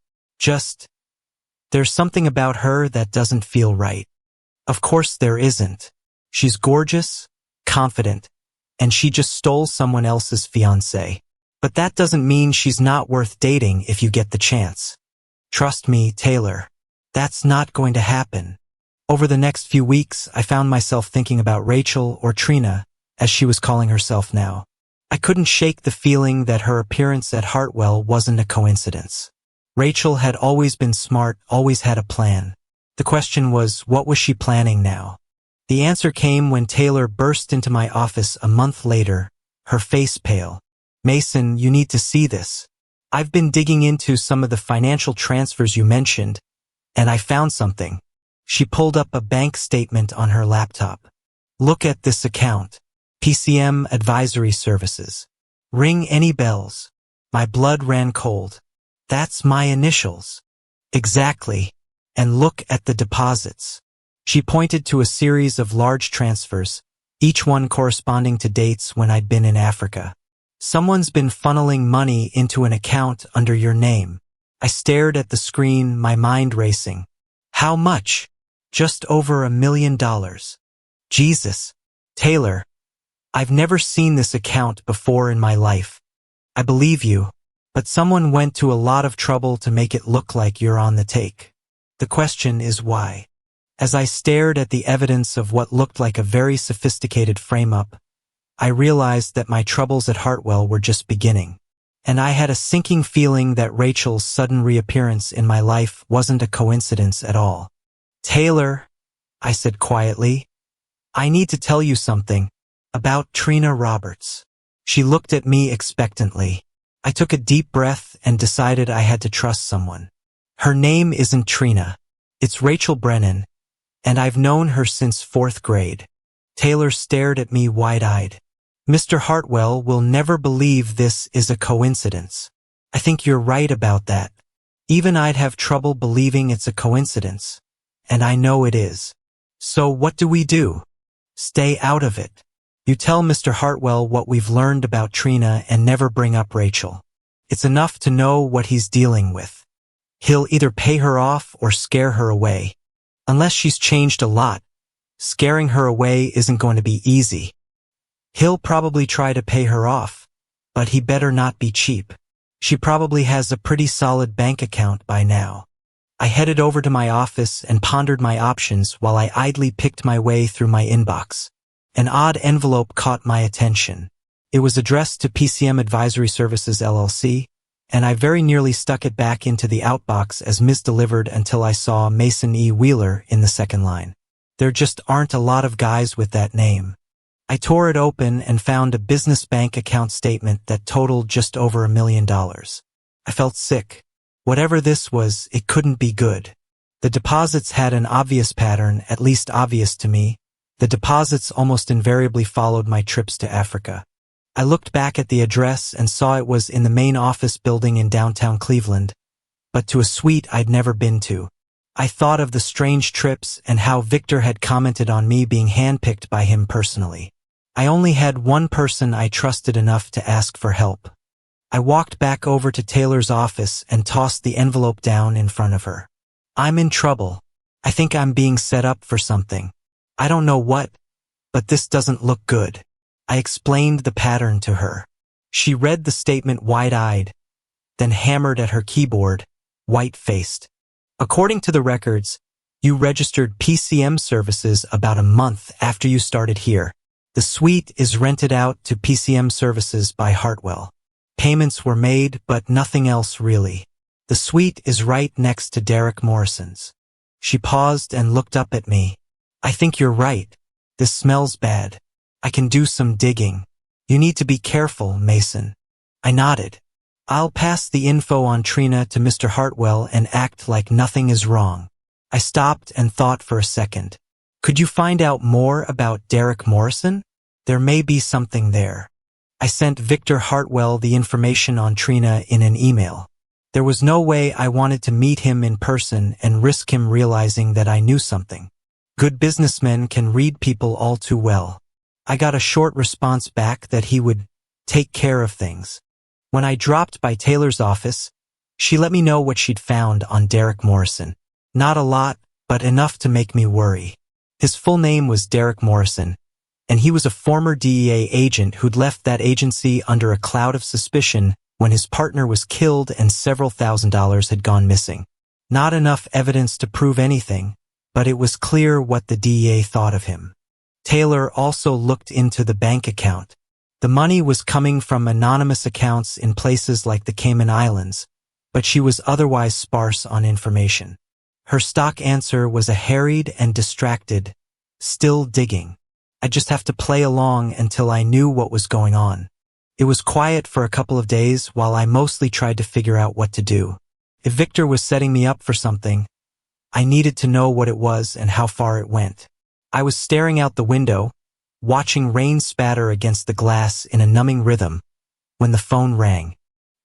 There's something about her that doesn't feel right. Of course there isn't. She's gorgeous, confident, and she just stole someone else's fiancé. But that doesn't mean she's not worth dating if you get the chance. Trust me, Taylor. That's not going to happen. Over the next few weeks, I found myself thinking about Rachel, or Trina, as she was calling herself now. I couldn't shake the feeling that her appearance at Hartwell wasn't a coincidence. Rachel had always been smart, always had a plan. The question was, what was she planning now? The answer came when Taylor burst into my office a month later, her face pale. Mason, you need to see this. I've been digging into some of the financial transfers you mentioned, and I found something. She pulled up a bank statement on her laptop. Look at this account. PCM Advisory Services. Ring any bells? My blood ran cold. That's my initials. Exactly. And look at the deposits. She pointed to a series of large transfers, each one corresponding to dates when I'd been in Africa. Someone's been funneling money into an account under your name. I stared at the screen, my mind racing. How much? Just over $1 million. Jesus. Taylor, I've never seen this account before in my life. I believe you, but someone went to a lot of trouble to make it look like you're on the take. The question is why? As I stared at the evidence of what looked like a very sophisticated frame-up, I realized that my troubles at Hartwell were just beginning, and I had a sinking feeling that Rachel's sudden reappearance in my life wasn't a coincidence at all. "Taylor," I said quietly, "I need to tell you something about Trina Roberts." She looked at me expectantly. I took a deep breath and decided I had to trust someone. "Her name isn't Trina. It's Rachel Brennan, and I've known her since 4th grade. Taylor stared at me wide-eyed. "Mr. Hartwell will never believe this is a coincidence." "I think you're right about that. Even I'd have trouble believing it's a coincidence, and I know it is. So what do we do?" "Stay out of it. You tell Mr. Hartwell what we've learned about Trina and never bring up Rachel. It's enough to know what he's dealing with. He'll either pay her off or scare her away. Unless she's changed a lot, scaring her away isn't going to be easy. He'll probably try to pay her off, but he better not be cheap. She probably has a pretty solid bank account by now." I headed over to my office and pondered my options while I idly picked my way through my inbox. An odd envelope caught my attention. It was addressed to PCM Advisory Services LLC, and I very nearly stuck it back into the outbox as misdelivered until I saw Mason E. Wheeler in the second line. There just aren't a lot of guys with that name. I tore it open and found a business bank account statement that totaled just over $1 million. I felt sick. Whatever this was, it couldn't be good. The deposits had an obvious pattern, at least obvious to me. The deposits almost invariably followed my trips to Africa. I looked back at the address and saw it was in the main office building in downtown Cleveland, but to a suite I'd never been to. I thought of the strange trips and how Victor had commented on me being handpicked by him personally. I only had one person I trusted enough to ask for help. I walked back over to Taylor's office and tossed the envelope down in front of her. "I'm in trouble. I think I'm being set up for something. I don't know what, but this doesn't look good." I explained the pattern to her. She read the statement wide-eyed, then hammered at her keyboard, white-faced. "According to the records, you registered PCM services about a month after you started here. The suite is rented out to PCM services by Hartwell. Payments were made, but nothing else really. The suite is right next to Derek Morrison's." She paused and looked up at me. "I think you're right. This smells bad. I can do some digging. You need to be careful, Mason." I nodded. "I'll pass the info on Trina to Mr. Hartwell and act like nothing is wrong." I stopped and thought for a second. "Could you find out more about Derek Morrison? There may be something there." I sent Victor Hartwell the information on Trina in an email. There was no way I wanted to meet him in person and risk him realizing that I knew something. Good businessmen can read people all too well. I got a short response back that he would take care of things. When I dropped by Taylor's office, she let me know what she'd found on Derek Morrison. Not a lot, but enough to make me worry. His full name was Derek Morrison, and he was a former DEA agent who'd left that agency under a cloud of suspicion when his partner was killed and several $1,000s had gone missing. Not enough evidence to prove anything, but it was clear what the DEA thought of him. Taylor also looked into the bank account. The money was coming from anonymous accounts in places like the Cayman Islands, but she was otherwise sparse on information. Her stock answer was a harried and distracted, "Still digging. I'd just have to play along until I knew what was going on." It was quiet for a couple of days while I mostly tried to figure out what to do. If Victor was setting me up for something, I needed to know what it was and how far it went. I was staring out the window, watching rain spatter against the glass in a numbing rhythm, when the phone rang.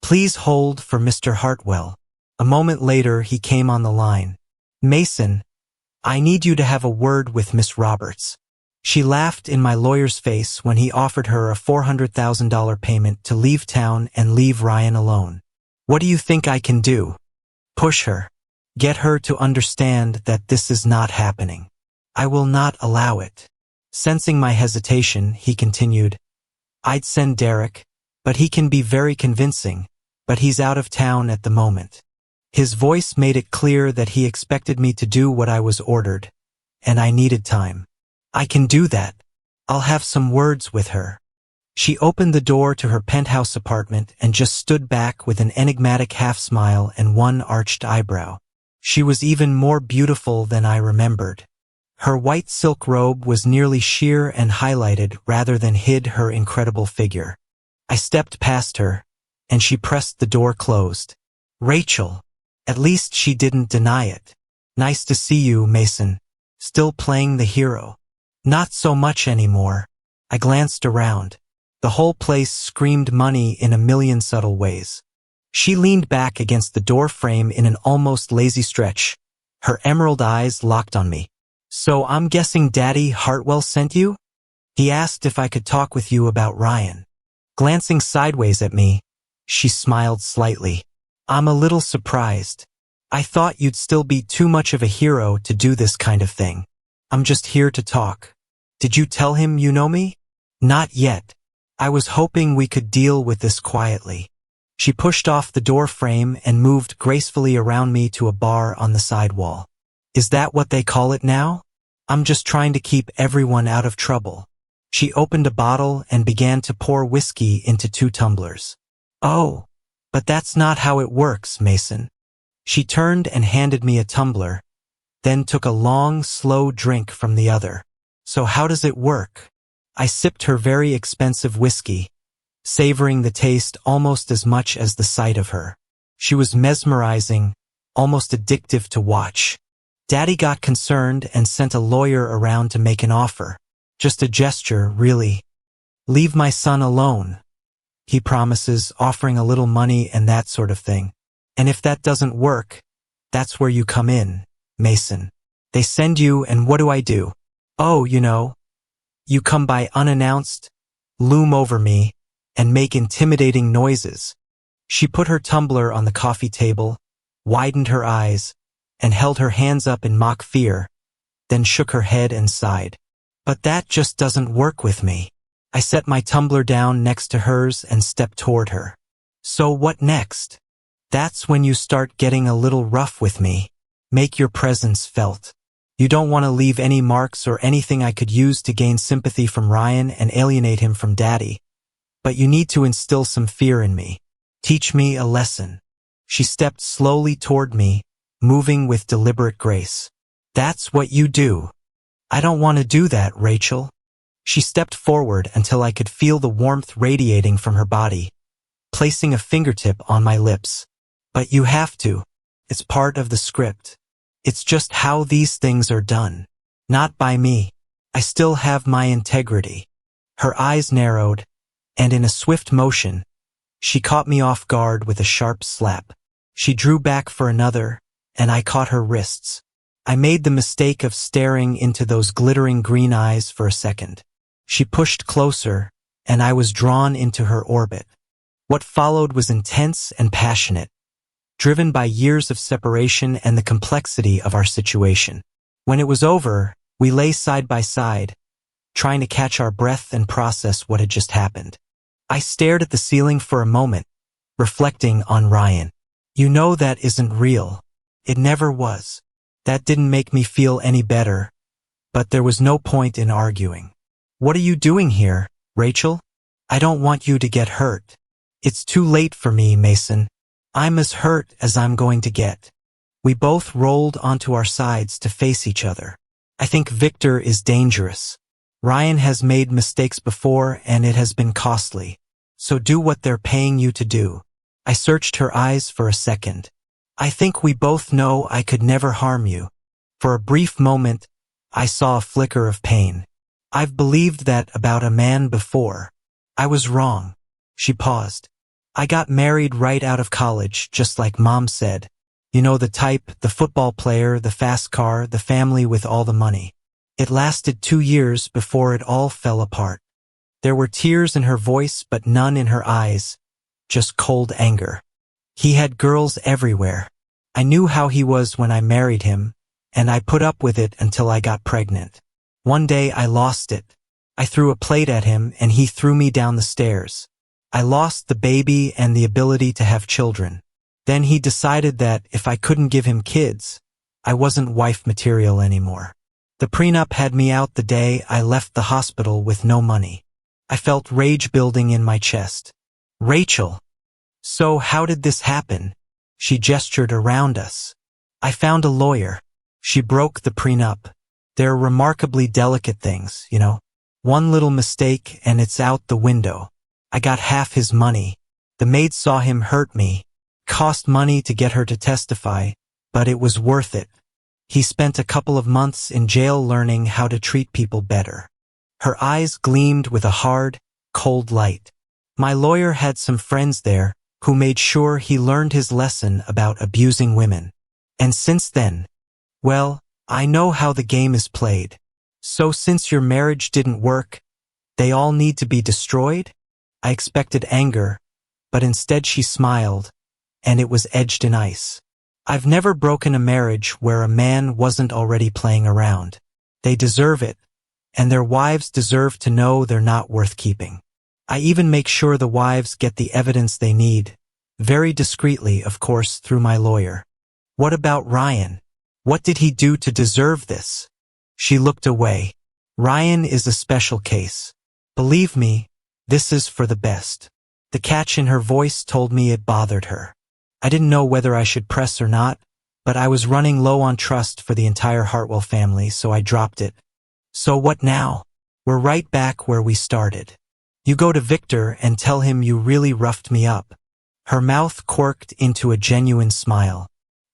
"Please hold for Mr. Hartwell." A moment later, he came on the line. "Mason, I need you to have a word with Miss Roberts." She laughed in my lawyer's face when he offered her a $400,000 payment to leave town and leave Ryan alone. "What do you think I can do?" "Push her. Get her to understand that this is not happening. I will not allow it." Sensing my hesitation, he continued, "I'd send Derek, but he can be very convincing, but he's out of town at the moment. His voice made it clear that he expected me to do what I was ordered, and I needed time. I can do that. I'll have some words with her. She opened the door to her penthouse apartment and just stood back with an enigmatic half-smile and one arched eyebrow. She was even more beautiful than I remembered. Her white silk robe was nearly sheer and highlighted rather than hid her incredible figure. I stepped past her, and she pressed the door closed. Rachel. At least she didn't deny it. Nice to see you, Mason. Still playing the hero. Not so much anymore. I glanced around. The whole place screamed money in a million subtle ways. She leaned back against the door frame in an almost lazy stretch. Her emerald eyes locked on me. So I'm guessing Daddy Hartwell sent you? He asked if I could talk with you about Ryan. Glancing sideways at me, she smiled slightly. I'm a little surprised. I thought you'd still be too much of a hero to do this kind of thing. I'm just here to talk. Did you tell him you know me? Not yet. I was hoping we could deal with this quietly. She pushed off the door frame and moved gracefully around me to a bar on the side wall. Is that what they call it now? I'm just trying to keep everyone out of trouble. She opened a bottle and began to pour whiskey into 2 tumblers. Oh, but that's not how it works, Mason. She turned and handed me a tumbler, then took a long, slow drink from the other. So how does it work? I sipped her very expensive whiskey, savoring the taste almost as much as the sight of her. She was mesmerizing, almost addictive to watch. Daddy got concerned and sent a lawyer around to make an offer. Just a gesture, really. Leave my son alone, he promises, offering a little money and that sort of thing. And if that doesn't work, that's where you come in, Mason. They send you and what do? Oh, you come by unannounced, loom over me, and make intimidating noises. She put her tumbler on the coffee table, widened her eyes, and held her hands up in mock fear, then shook her head and sighed. But that just doesn't work with me. I set my tumbler down next to hers and stepped toward her. So what next? That's when you start getting a little rough with me. Make your presence felt. You don't want to leave any marks or anything I could use to gain sympathy from Ryan and alienate him from Daddy. But you need to instill some fear in me. Teach me a lesson. She stepped slowly toward me, moving with deliberate grace. That's what you do. I don't want to do that, Rachel. She stepped forward until I could feel the warmth radiating from her body, placing a fingertip on my lips. But you have to. It's part of the script. It's just how these things are done. Not by me. I still have my integrity. Her eyes narrowed, and in a swift motion, she caught me off guard with a sharp slap. She drew back for another, and I caught her wrists. I made the mistake of staring into those glittering green eyes for a second. She pushed closer, and I was drawn into her orbit. What followed was intense and passionate, driven by years of separation and the complexity of our situation. When it was over, we lay side by side, trying to catch our breath and process what had just happened. I stared at the ceiling for a moment, reflecting on Ryan. You know that isn't real. It never was. That didn't make me feel any better, but there was no point in arguing. What are you doing here, Rachel? I don't want you to get hurt. It's too late for me, Mason. I'm as hurt as I'm going to get. We both rolled onto our sides to face each other. I think Victor is dangerous. Ryan has made mistakes before and it has been costly. So do what they're paying you to do. I searched her eyes for a second. I think we both know I could never harm you. For a brief moment, I saw a flicker of pain. I've believed that about a man before. I was wrong. She paused. I got married right out of college, just like Mom said. You know the type, the football player, the fast car, the family with all the money. It lasted 2 years before it all fell apart. There were tears in her voice, but none in her eyes, just cold anger. He had girls everywhere. I knew how he was when I married him, and I put up with it until I got pregnant. One day I lost it. I threw a plate at him and he threw me down the stairs. I lost the baby and the ability to have children. Then he decided that if I couldn't give him kids, I wasn't wife material anymore. The prenup had me out the day I left the hospital with no money. I felt rage building in my chest. Rachel. So how did this happen? She gestured around us. I found a lawyer. She broke the prenup. They're remarkably delicate things, you know. One little mistake and it's out the window. I got half his money. The maid saw him hurt me. Cost money to get her to testify, but it was worth it. He spent a couple of months in jail learning how to treat people better. Her eyes gleamed with a hard, cold light. My lawyer had some friends there who made sure he learned his lesson about abusing women. And since then, well, I know how the game is played. So since your marriage didn't work, they all need to be destroyed? I expected anger, but instead she smiled, and it was edged in ice. I've never broken a marriage where a man wasn't already playing around. They deserve it, and their wives deserve to know they're not worth keeping. I even make sure the wives get the evidence they need, very discreetly, of course, through my lawyer. What about Ryan? What did he do to deserve this? She looked away. Ryan is a special case. Believe me, this is for the best. The catch in her voice told me it bothered her. I didn't know whether I should press or not, but I was running low on trust for the entire Hartwell family, so I dropped it. So what now? We're right back where we started. You go to Victor and tell him you really roughed me up. Her mouth quirked into a genuine smile.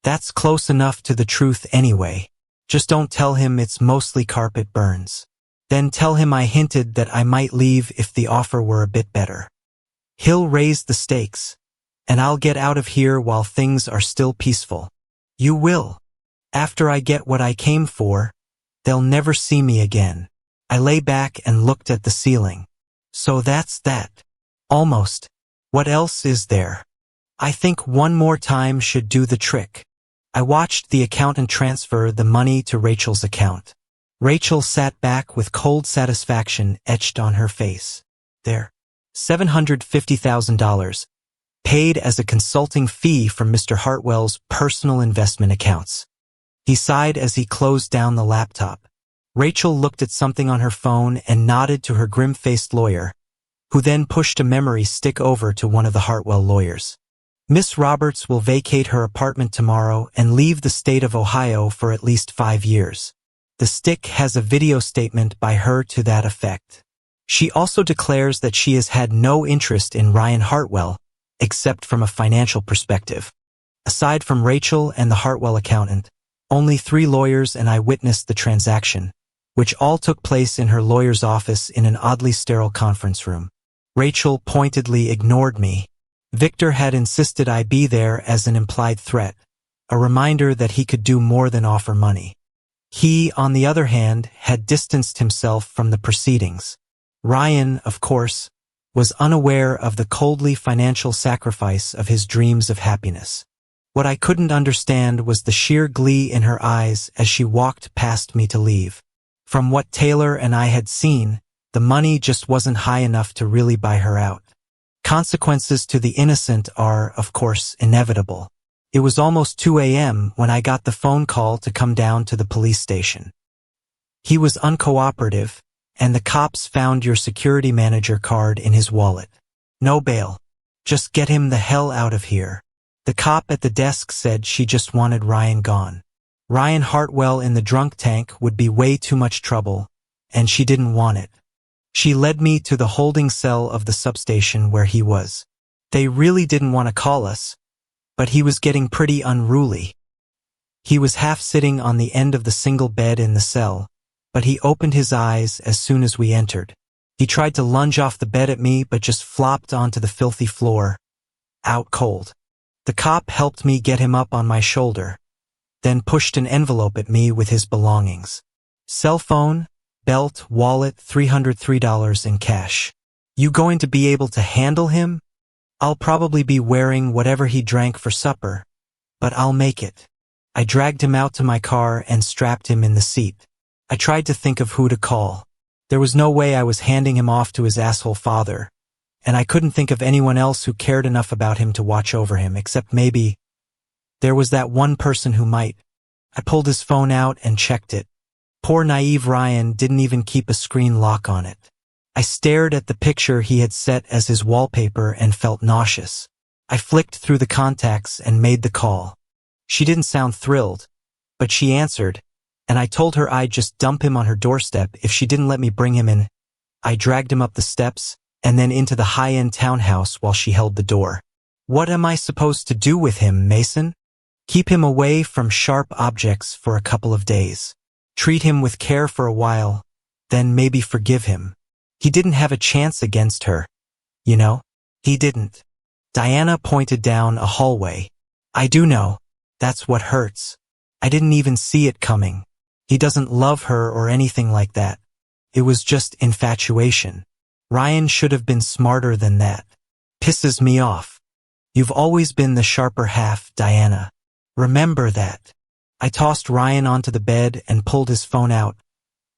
That's close enough to the truth anyway. Just don't tell him it's mostly carpet burns. Then tell him I hinted that I might leave if the offer were a bit better. He'll raise the stakes, and I'll get out of here while things are still peaceful. You will. After I get what I came for, they'll never see me again. I lay back and looked at the ceiling. So that's that. Almost. What else is there? I think one more time should do the trick. I watched the accountant transfer the money to Rachel's account. Rachel sat back with cold satisfaction etched on her face. There. $750,000. Paid as a consulting fee from Mr. Hartwell's personal investment accounts. He sighed as he closed down the laptop. Rachel looked at something on her phone and nodded to her grim-faced lawyer, who then pushed a memory stick over to one of the Hartwell lawyers. Miss Roberts will vacate her apartment tomorrow and leave the state of Ohio for at least 5 years. The stick has a video statement by her to that effect. She also declares that she has had no interest in Ryan Hartwell, except from a financial perspective. Aside from Rachel and the Hartwell accountant, only 3 lawyers and I witnessed the transaction, which all took place in her lawyer's office in an oddly sterile conference room. Rachel pointedly ignored me. Victor had insisted I be there as an implied threat, a reminder that he could do more than offer money. He, on the other hand, had distanced himself from the proceedings. Ryan, of course, was unaware of the coldly financial sacrifice of his dreams of happiness. What I couldn't understand was the sheer glee in her eyes as she walked past me to leave. From what Taylor and I had seen, the money just wasn't high enough to really buy her out. Consequences to the innocent are, of course, inevitable. It was almost 2 a.m. when I got the phone call to come down to the police station. He was uncooperative, and the cops found your security manager card in his wallet. No bail. Just get him the hell out of here. The cop at the desk said she just wanted Ryan gone. Ryan Hartwell in the drunk tank would be way too much trouble, and she didn't want it. She led me to the holding cell of the substation where he was. They really didn't want to call us, but he was getting pretty unruly. He was half sitting on the end of the single bed in the cell, but he opened his eyes as soon as we entered. He tried to lunge off the bed at me but just flopped onto the filthy floor, out cold. The cop helped me get him up on my shoulder, then pushed an envelope at me with his belongings. Cell phone, belt, wallet, $303 in cash. You going to be able to handle him? I'll probably be wearing whatever he drank for supper, but I'll make it. I dragged him out to my car and strapped him in the seat. I tried to think of who to call. There was no way I was handing him off to his asshole father, and I couldn't think of anyone else who cared enough about him to watch over him, except maybe there was that one person who might. I pulled his phone out and checked it. Poor naive Ryan didn't even keep a screen lock on it. I stared at the picture he had set as his wallpaper and felt nauseous. I flicked through the contacts and made the call. She didn't sound thrilled, but she answered, and I told her I'd just dump him on her doorstep if she didn't let me bring him in. I dragged him up the steps and then into the high-end townhouse while she held the door. What am I supposed to do with him, Mason? Keep him away from sharp objects for a couple of days. Treat him with care for a while, then maybe forgive him. He didn't have a chance against her. You know? He didn't. Diana pointed down a hallway. I do know. That's what hurts. I didn't even see it coming. He doesn't love her or anything like that. It was just infatuation. Ryan should have been smarter than that. Pisses me off. You've always been the sharper half, Diana. Remember that. I tossed Ryan onto the bed and pulled his phone out,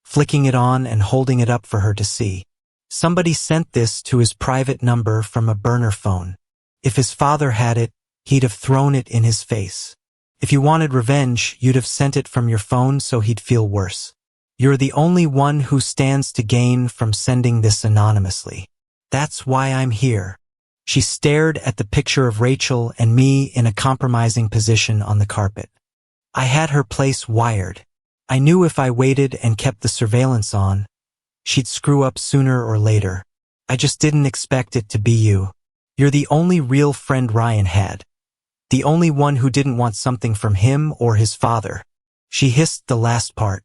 flicking it on and holding it up for her to see. Somebody sent this to his private number from a burner phone. If his father had it, he'd have thrown it in his face. If you wanted revenge, you'd have sent it from your phone so he'd feel worse. You're the only one who stands to gain from sending this anonymously. That's why I'm here. She stared at the picture of Rachel and me in a compromising position on the carpet. I had her place wired. I knew if I waited and kept the surveillance on, she'd screw up sooner or later. I just didn't expect it to be you. You're the only real friend Ryan had. The only one who didn't want something from him or his father. She hissed the last part.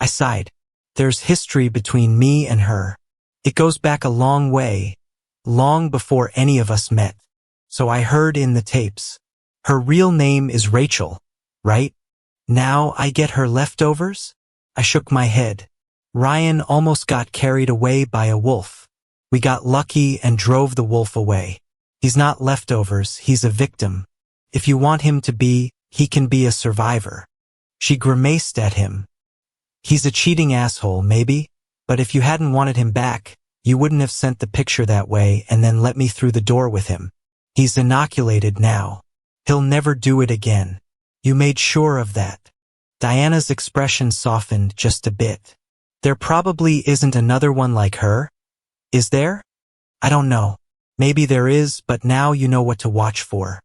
I sighed. There's history between me and her. It goes back a long way, long before any of us met. So I heard in the tapes. Her real name is Rachel, right? Now I get her leftovers? I shook my head. Ryan almost got carried away by a wolf. We got lucky and drove the wolf away. He's not leftovers, he's a victim. If you want him to be, he can be a survivor. She grimaced at him. He's a cheating asshole, maybe, but if you hadn't wanted him back, you wouldn't have sent the picture that way and then let me through the door with him. He's inoculated now. He'll never do it again. You made sure of that. Diana's expression softened just a bit. There probably isn't another one like her. Is there? I don't know. Maybe there is, but now you know what to watch for.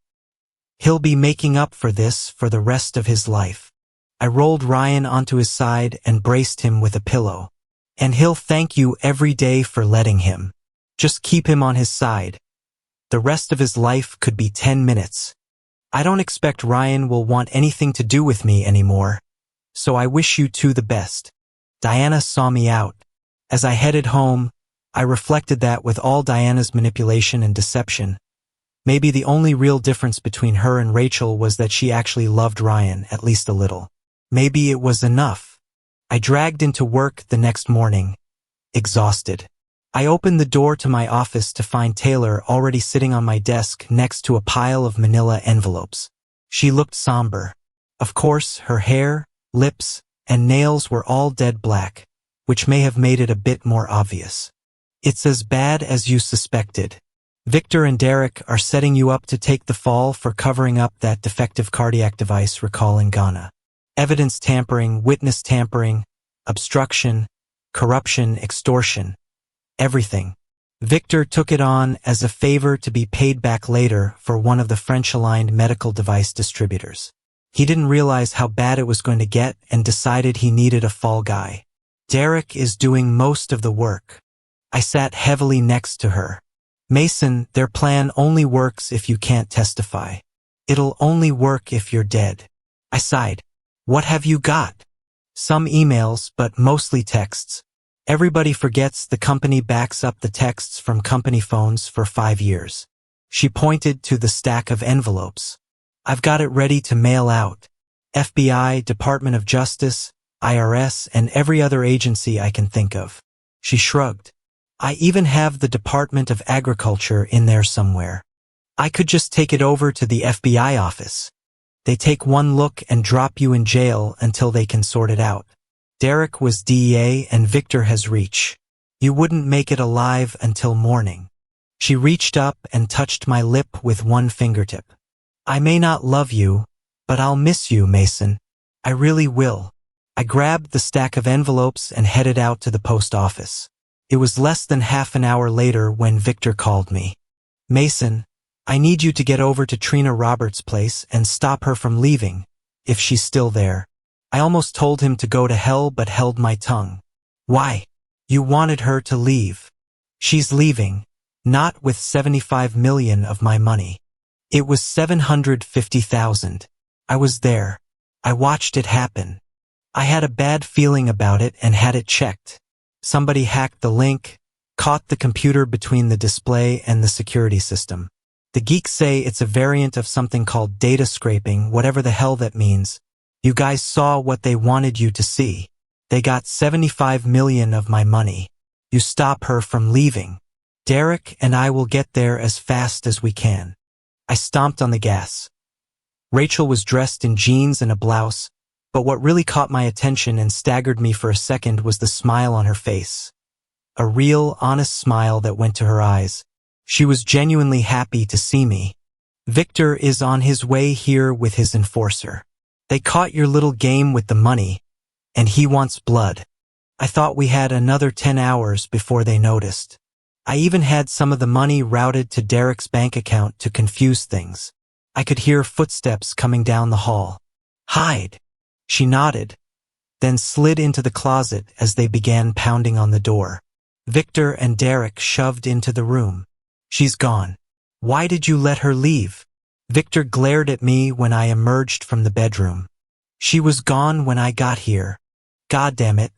He'll be making up for this for the rest of his life. I rolled Ryan onto his side and braced him with a pillow. And he'll thank you every day for letting him. Just keep him on his side. The rest of his life could be 10 minutes. I don't expect Ryan will want anything to do with me anymore. So I wish you two the best. Diana saw me out. As I headed home, I reflected that with all Diana's manipulation and deception, maybe the only real difference between her and Rachel was that she actually loved Ryan, at least a little. Maybe it was enough. I dragged into work the next morning, exhausted. I opened the door to my office to find Taylor already sitting on my desk next to a pile of manila envelopes. She looked somber. Of course, her hair, lips, and nails were all dead black, which may have made it a bit more obvious. It's as bad as you suspected. Victor and Derek are setting you up to take the fall for covering up that defective cardiac device recall in Ghana. Evidence tampering, witness tampering, obstruction, corruption, extortion. Everything. Victor took it on as a favor to be paid back later for one of the French-aligned medical device distributors. He didn't realize how bad it was going to get and decided he needed a fall guy. Derek is doing most of the work. I sat heavily next to her. Mason, their plan only works if you can't testify. It'll only work if you're dead. I sighed. What have you got? Some emails, but mostly texts. Everybody forgets the company backs up the texts from company phones for 5 years. She pointed to the stack of envelopes. I've got it ready to mail out. FBI, Department of Justice, IRS, and every other agency I can think of. She shrugged. I even have the Department of Agriculture in there somewhere. I could just take it over to the FBI office. They take one look and drop you in jail until they can sort it out. Derek was DEA and Victor has reach. You wouldn't make it alive until morning. She reached up and touched my lip with one fingertip. I may not love you, but I'll miss you, Mason. I really will. I grabbed the stack of envelopes and headed out to the post office. It was less than half an hour later when Victor called me. Mason, I need you to get over to Trina Roberts' place and stop her from leaving, if she's still there. I almost told him to go to hell but held my tongue. Why? You wanted her to leave. She's leaving, not with 75 million of my money. It was 750,000. I was there. I watched it happen. I had a bad feeling about it and had it checked. Somebody hacked the link, caught the computer between the display and the security system. The geeks say it's a variant of something called data scraping, whatever the hell that means. You guys saw what they wanted you to see. They got 75 million of my money. You stop her from leaving. Derek and I will get there as fast as we can. I stomped on the gas. Rachel was dressed in jeans and a blouse, but what really caught my attention and staggered me for a second was the smile on her face. A real, honest smile that went to her eyes. She was genuinely happy to see me. Victor is on his way here with his enforcer. They caught your little game with the money, and he wants blood. I thought we had another 10 hours before they noticed. I even had some of the money routed to Derek's bank account to confuse things. I could hear footsteps coming down the hall. Hide. She nodded, then slid into the closet as they began pounding on the door. Victor and Derek shoved into the room. She's gone. Why did you let her leave? Victor glared at me when I emerged from the bedroom. She was gone when I got here. God damn it.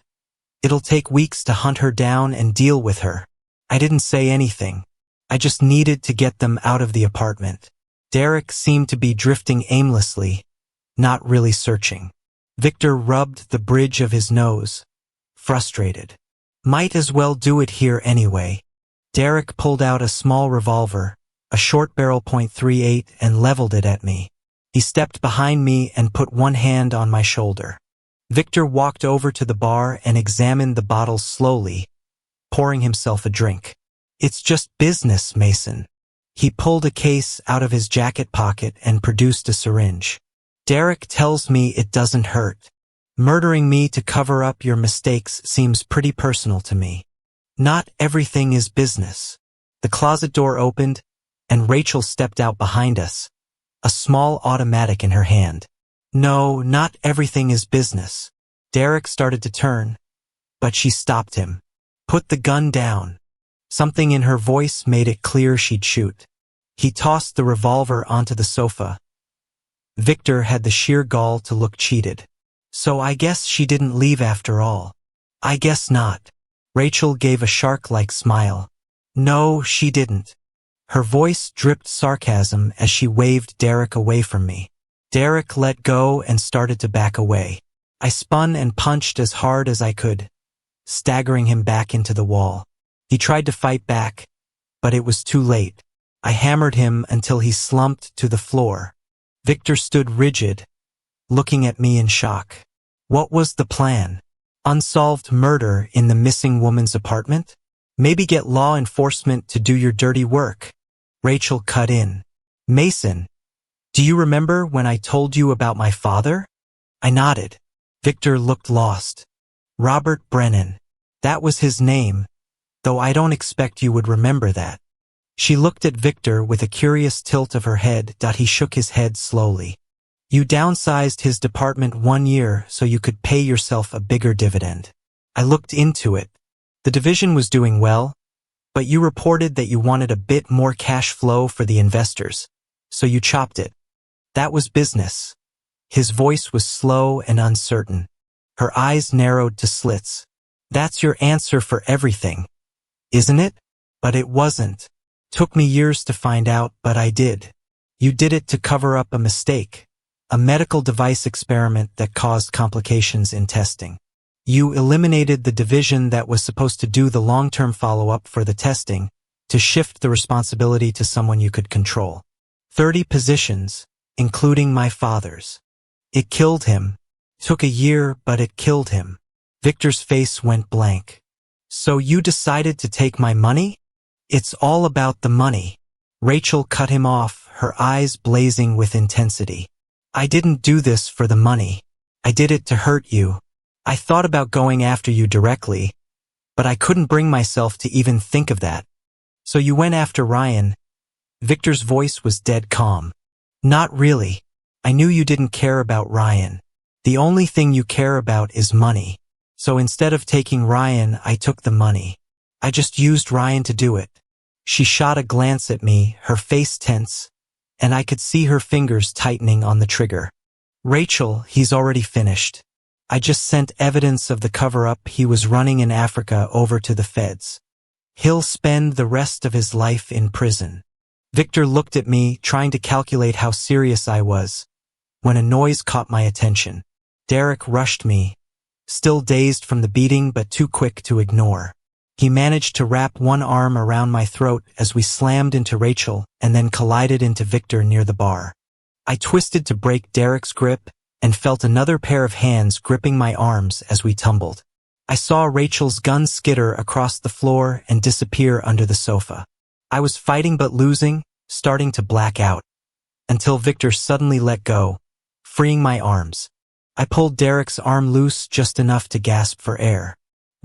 It'll take weeks to hunt her down and deal with her. I didn't say anything. I just needed to get them out of the apartment. Derek seemed to be drifting aimlessly, not really searching. Victor rubbed the bridge of his nose, frustrated. Might as well do it here anyway. Derek pulled out a small revolver, a short barrel .38, and leveled it at me. He stepped behind me and put one hand on my shoulder. Victor walked over to the bar and examined the bottles slowly, pouring himself a drink. It's just business, Mason. He pulled a case out of his jacket pocket and produced a syringe. Derek tells me it doesn't hurt. Murdering me to cover up your mistakes seems pretty personal to me. Not everything is business. The closet door opened, and Rachel stepped out behind us, a small automatic in her hand. No, not everything is business. Derek started to turn, but she stopped him. Put the gun down. Something in her voice made it clear she'd shoot. He tossed the revolver onto the sofa. Victor had the sheer gall to look cheated. So I guess she didn't leave after all. I guess not. Rachel gave a shark-like smile. No, she didn't. Her voice dripped sarcasm as she waved Derek away from me. Derek let go and started to back away. I spun and punched as hard as I could, staggering him back into the wall. He tried to fight back, but it was too late. I hammered him until he slumped to the floor. Victor stood rigid, looking at me in shock. What was the plan? Unsolved murder in the missing woman's apartment? Maybe get law enforcement to do your dirty work. Rachel cut in. Mason, do you remember when I told you about my father? I nodded. Victor looked lost. Robert Brennan. That was his name, though I don't expect you would remember that. She looked at Victor with a curious tilt of her head. He shook his head slowly. You downsized his department 1 year so you could pay yourself a bigger dividend. I looked into it. The division was doing well, but you reported that you wanted a bit more cash flow for the investors, so you chopped it. That was business. His voice was slow and uncertain. Her eyes narrowed to slits. That's your answer for everything, isn't it? But it wasn't. Took me years to find out, but I did. You did it to cover up a mistake, a medical device experiment that caused complications in testing. You eliminated the division that was supposed to do the long-term follow-up for the testing to shift the responsibility to someone you could control. 30 positions, including my father's. It killed him. Took a year, but it killed him. Victor's face went blank. So you decided to take my money? It's all about the money. Rachel cut him off, her eyes blazing with intensity. I didn't do this for the money. I did it to hurt you. I thought about going after you directly, but I couldn't bring myself to even think of that. So you went after Ryan? Victor's voice was dead calm. Not really. I knew you didn't care about Ryan. The only thing you care about is money. So instead of taking Ryan, I took the money. I just used Ryan to do it. She shot a glance at me, her face tense, and I could see her fingers tightening on the trigger. Rachel, he's already finished. I just sent evidence of the cover-up he was running in Africa over to the feds. He'll spend the rest of his life in prison. Victor looked at me, trying to calculate how serious I was, when a noise caught my attention. Derek rushed me, still dazed from the beating but too quick to ignore. He managed to wrap one arm around my throat as we slammed into Rachel and then collided into Victor near the bar. I twisted to break Derek's grip and felt another pair of hands gripping my arms as we tumbled. I saw Rachel's gun skitter across the floor and disappear under the sofa. I was fighting but losing, starting to black out, until Victor suddenly let go, freeing my arms. I pulled Derek's arm loose just enough to gasp for air.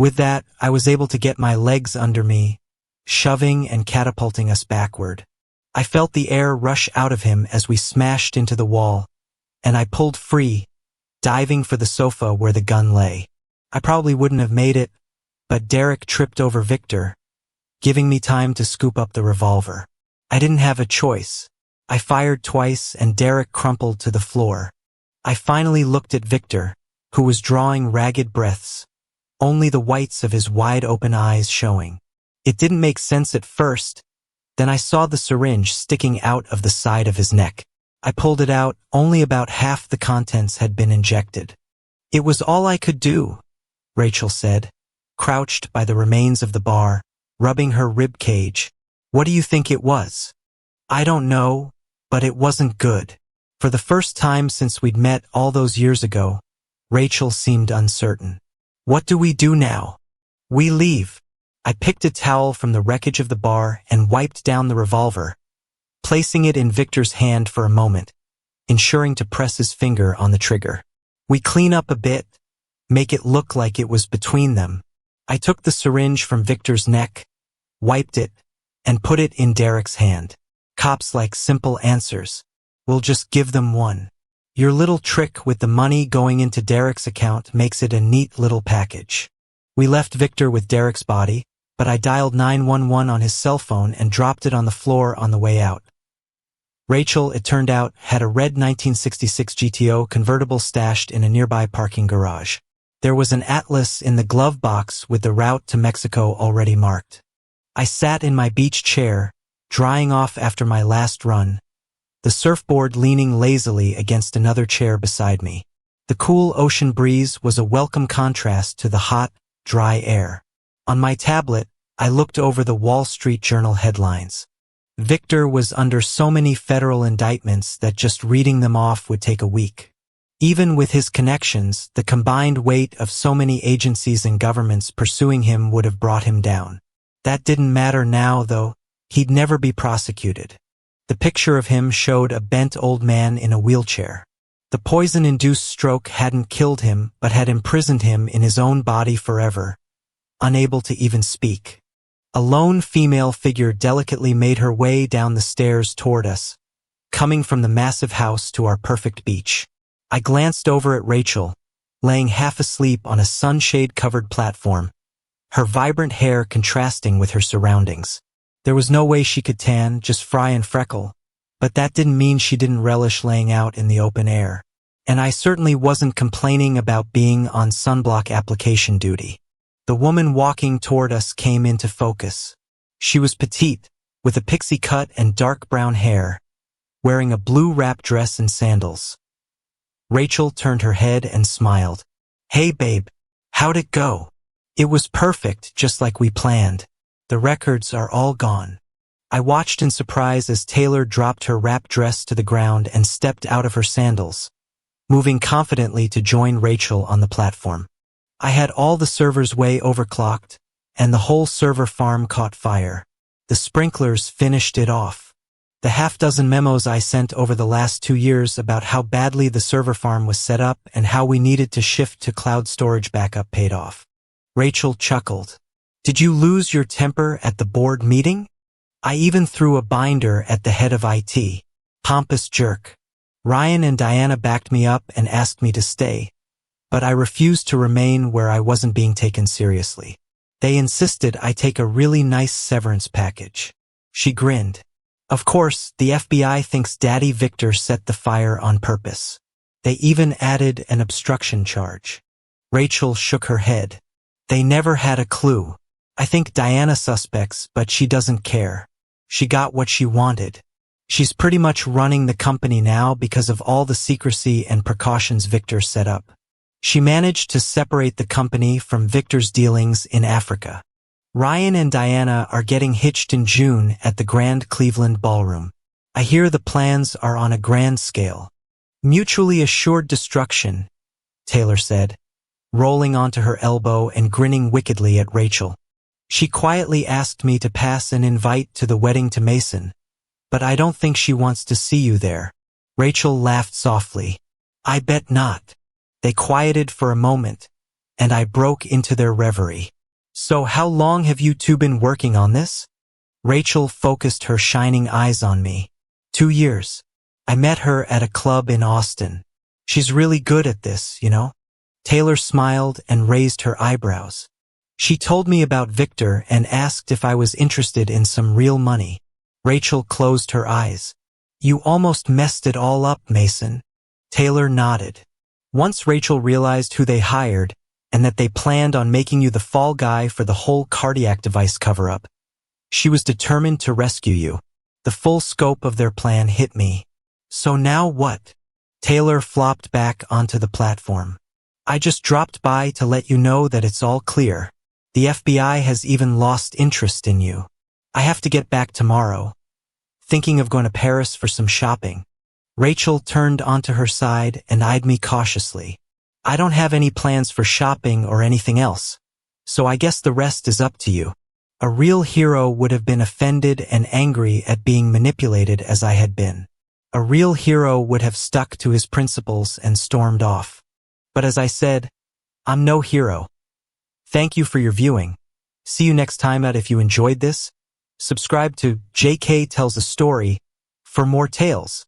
With that, I was able to get my legs under me, shoving and catapulting us backward. I felt the air rush out of him as we smashed into the wall, and I pulled free, diving for the sofa where the gun lay. I probably wouldn't have made it, but Derek tripped over Victor, giving me time to scoop up the revolver. I didn't have a choice. I fired twice and Derek crumpled to the floor. I finally looked at Victor, who was drawing ragged breaths, only the whites of his wide-open eyes showing. It didn't make sense at first. Then I saw the syringe sticking out of the side of his neck. I pulled it out, only about half the contents had been injected. It was all I could do, Rachel said, crouched by the remains of the bar, rubbing her rib cage. What do you think it was? I don't know, but it wasn't good. For the first time since we'd met all those years ago, Rachel seemed uncertain. What do we do now? We leave. I picked a towel from the wreckage of the bar and wiped down the revolver, placing it in Victor's hand for a moment, ensuring to press his finger on the trigger. We clean up a bit, make it look like it was between them. I took the syringe from Victor's neck, wiped it, and put it in Derek's hand. Cops like simple answers. We'll just give them one. Your little trick with the money going into Derek's account makes it a neat little package. We left Victor with Derek's body, but I dialed 911 on his cell phone and dropped it on the floor on the way out. Rachel, it turned out, had a red 1966 GTO convertible stashed in a nearby parking garage. There was an atlas in the glove box with the route to Mexico already marked. I sat in my beach chair, drying off after my last run, the surfboard leaning lazily against another chair beside me. The cool ocean breeze was a welcome contrast to the hot, dry air. On my tablet, I looked over the Wall Street Journal headlines. Victor was under so many federal indictments that just reading them off would take a week. Even with his connections, the combined weight of so many agencies and governments pursuing him would have brought him down. That didn't matter now, though. He'd never be prosecuted. The picture of him showed a bent old man in a wheelchair. The poison-induced stroke hadn't killed him, but had imprisoned him in his own body forever, unable to even speak. A lone female figure delicately made her way down the stairs toward us, coming from the massive house to our perfect beach. I glanced over at Rachel, laying half asleep on a sunshade-covered platform, her vibrant hair contrasting with her surroundings. There was no way she could tan, just fry and freckle, but that didn't mean she didn't relish laying out in the open air. And I certainly wasn't complaining about being on sunblock application duty. The woman walking toward us came into focus. She was petite, with a pixie cut and dark brown hair, wearing a blue wrap dress and sandals. Rachel turned her head and smiled. Hey babe, how'd it go? It was perfect, just like we planned. The records are all gone. I watched in surprise as Taylor dropped her wrap dress to the ground and stepped out of her sandals, moving confidently to join Rachel on the platform. I had all the servers way overclocked, and the whole server farm caught fire. The sprinklers finished it off. The half-dozen memos I sent over the last 2 years about how badly the server farm was set up and how we needed to shift to cloud storage backup paid off. Rachel chuckled. Did you lose your temper at the board meeting? I even threw a binder at the head of IT. Pompous jerk. Ryan and Diana backed me up and asked me to stay, but I refused to remain where I wasn't being taken seriously. They insisted I take a really nice severance package. She grinned. Of course, the FBI thinks Daddy Victor set the fire on purpose. They even added an obstruction charge. Rachel shook her head. They never had a clue. I think Diana suspects, but she doesn't care. She got what she wanted. She's pretty much running the company now because of all the secrecy and precautions Victor set up. She managed to separate the company from Victor's dealings in Africa. Ryan and Diana are getting hitched in June at the Grand Cleveland Ballroom. I hear the plans are on a grand scale. Mutually assured destruction, Taylor said, rolling onto her elbow and grinning wickedly at Rachel. She quietly asked me to pass an invite to the wedding to Mason, but I don't think she wants to see you there. Rachel laughed softly. I bet not. They quieted for a moment, and I broke into their reverie. So how long have you two been working on this? Rachel focused her shining eyes on me. 2 years. I met her at a club in Austin. She's really good at this, you know? Taylor smiled and raised her eyebrows. She told me about Victor and asked if I was interested in some real money. Rachel closed her eyes. You almost messed it all up, Mason. Taylor nodded. Once Rachel realized who they hired and that they planned on making you the fall guy for the whole cardiac device cover-up, she was determined to rescue you. The full scope of their plan hit me. So now what? Taylor flopped back onto the platform. I just dropped by to let you know that it's all clear. The FBI has even lost interest in you. I have to get back tomorrow. Thinking of going to Paris for some shopping. Rachel turned onto her side and eyed me cautiously. I don't have any plans for shopping or anything else, so I guess the rest is up to you. A real hero would have been offended and angry at being manipulated as I had been. A real hero would have stuck to his principles and stormed off. But as I said, I'm no hero. Thank you for your viewing. See you next time if you enjoyed this. Subscribe to JK Tells a Story for more tales.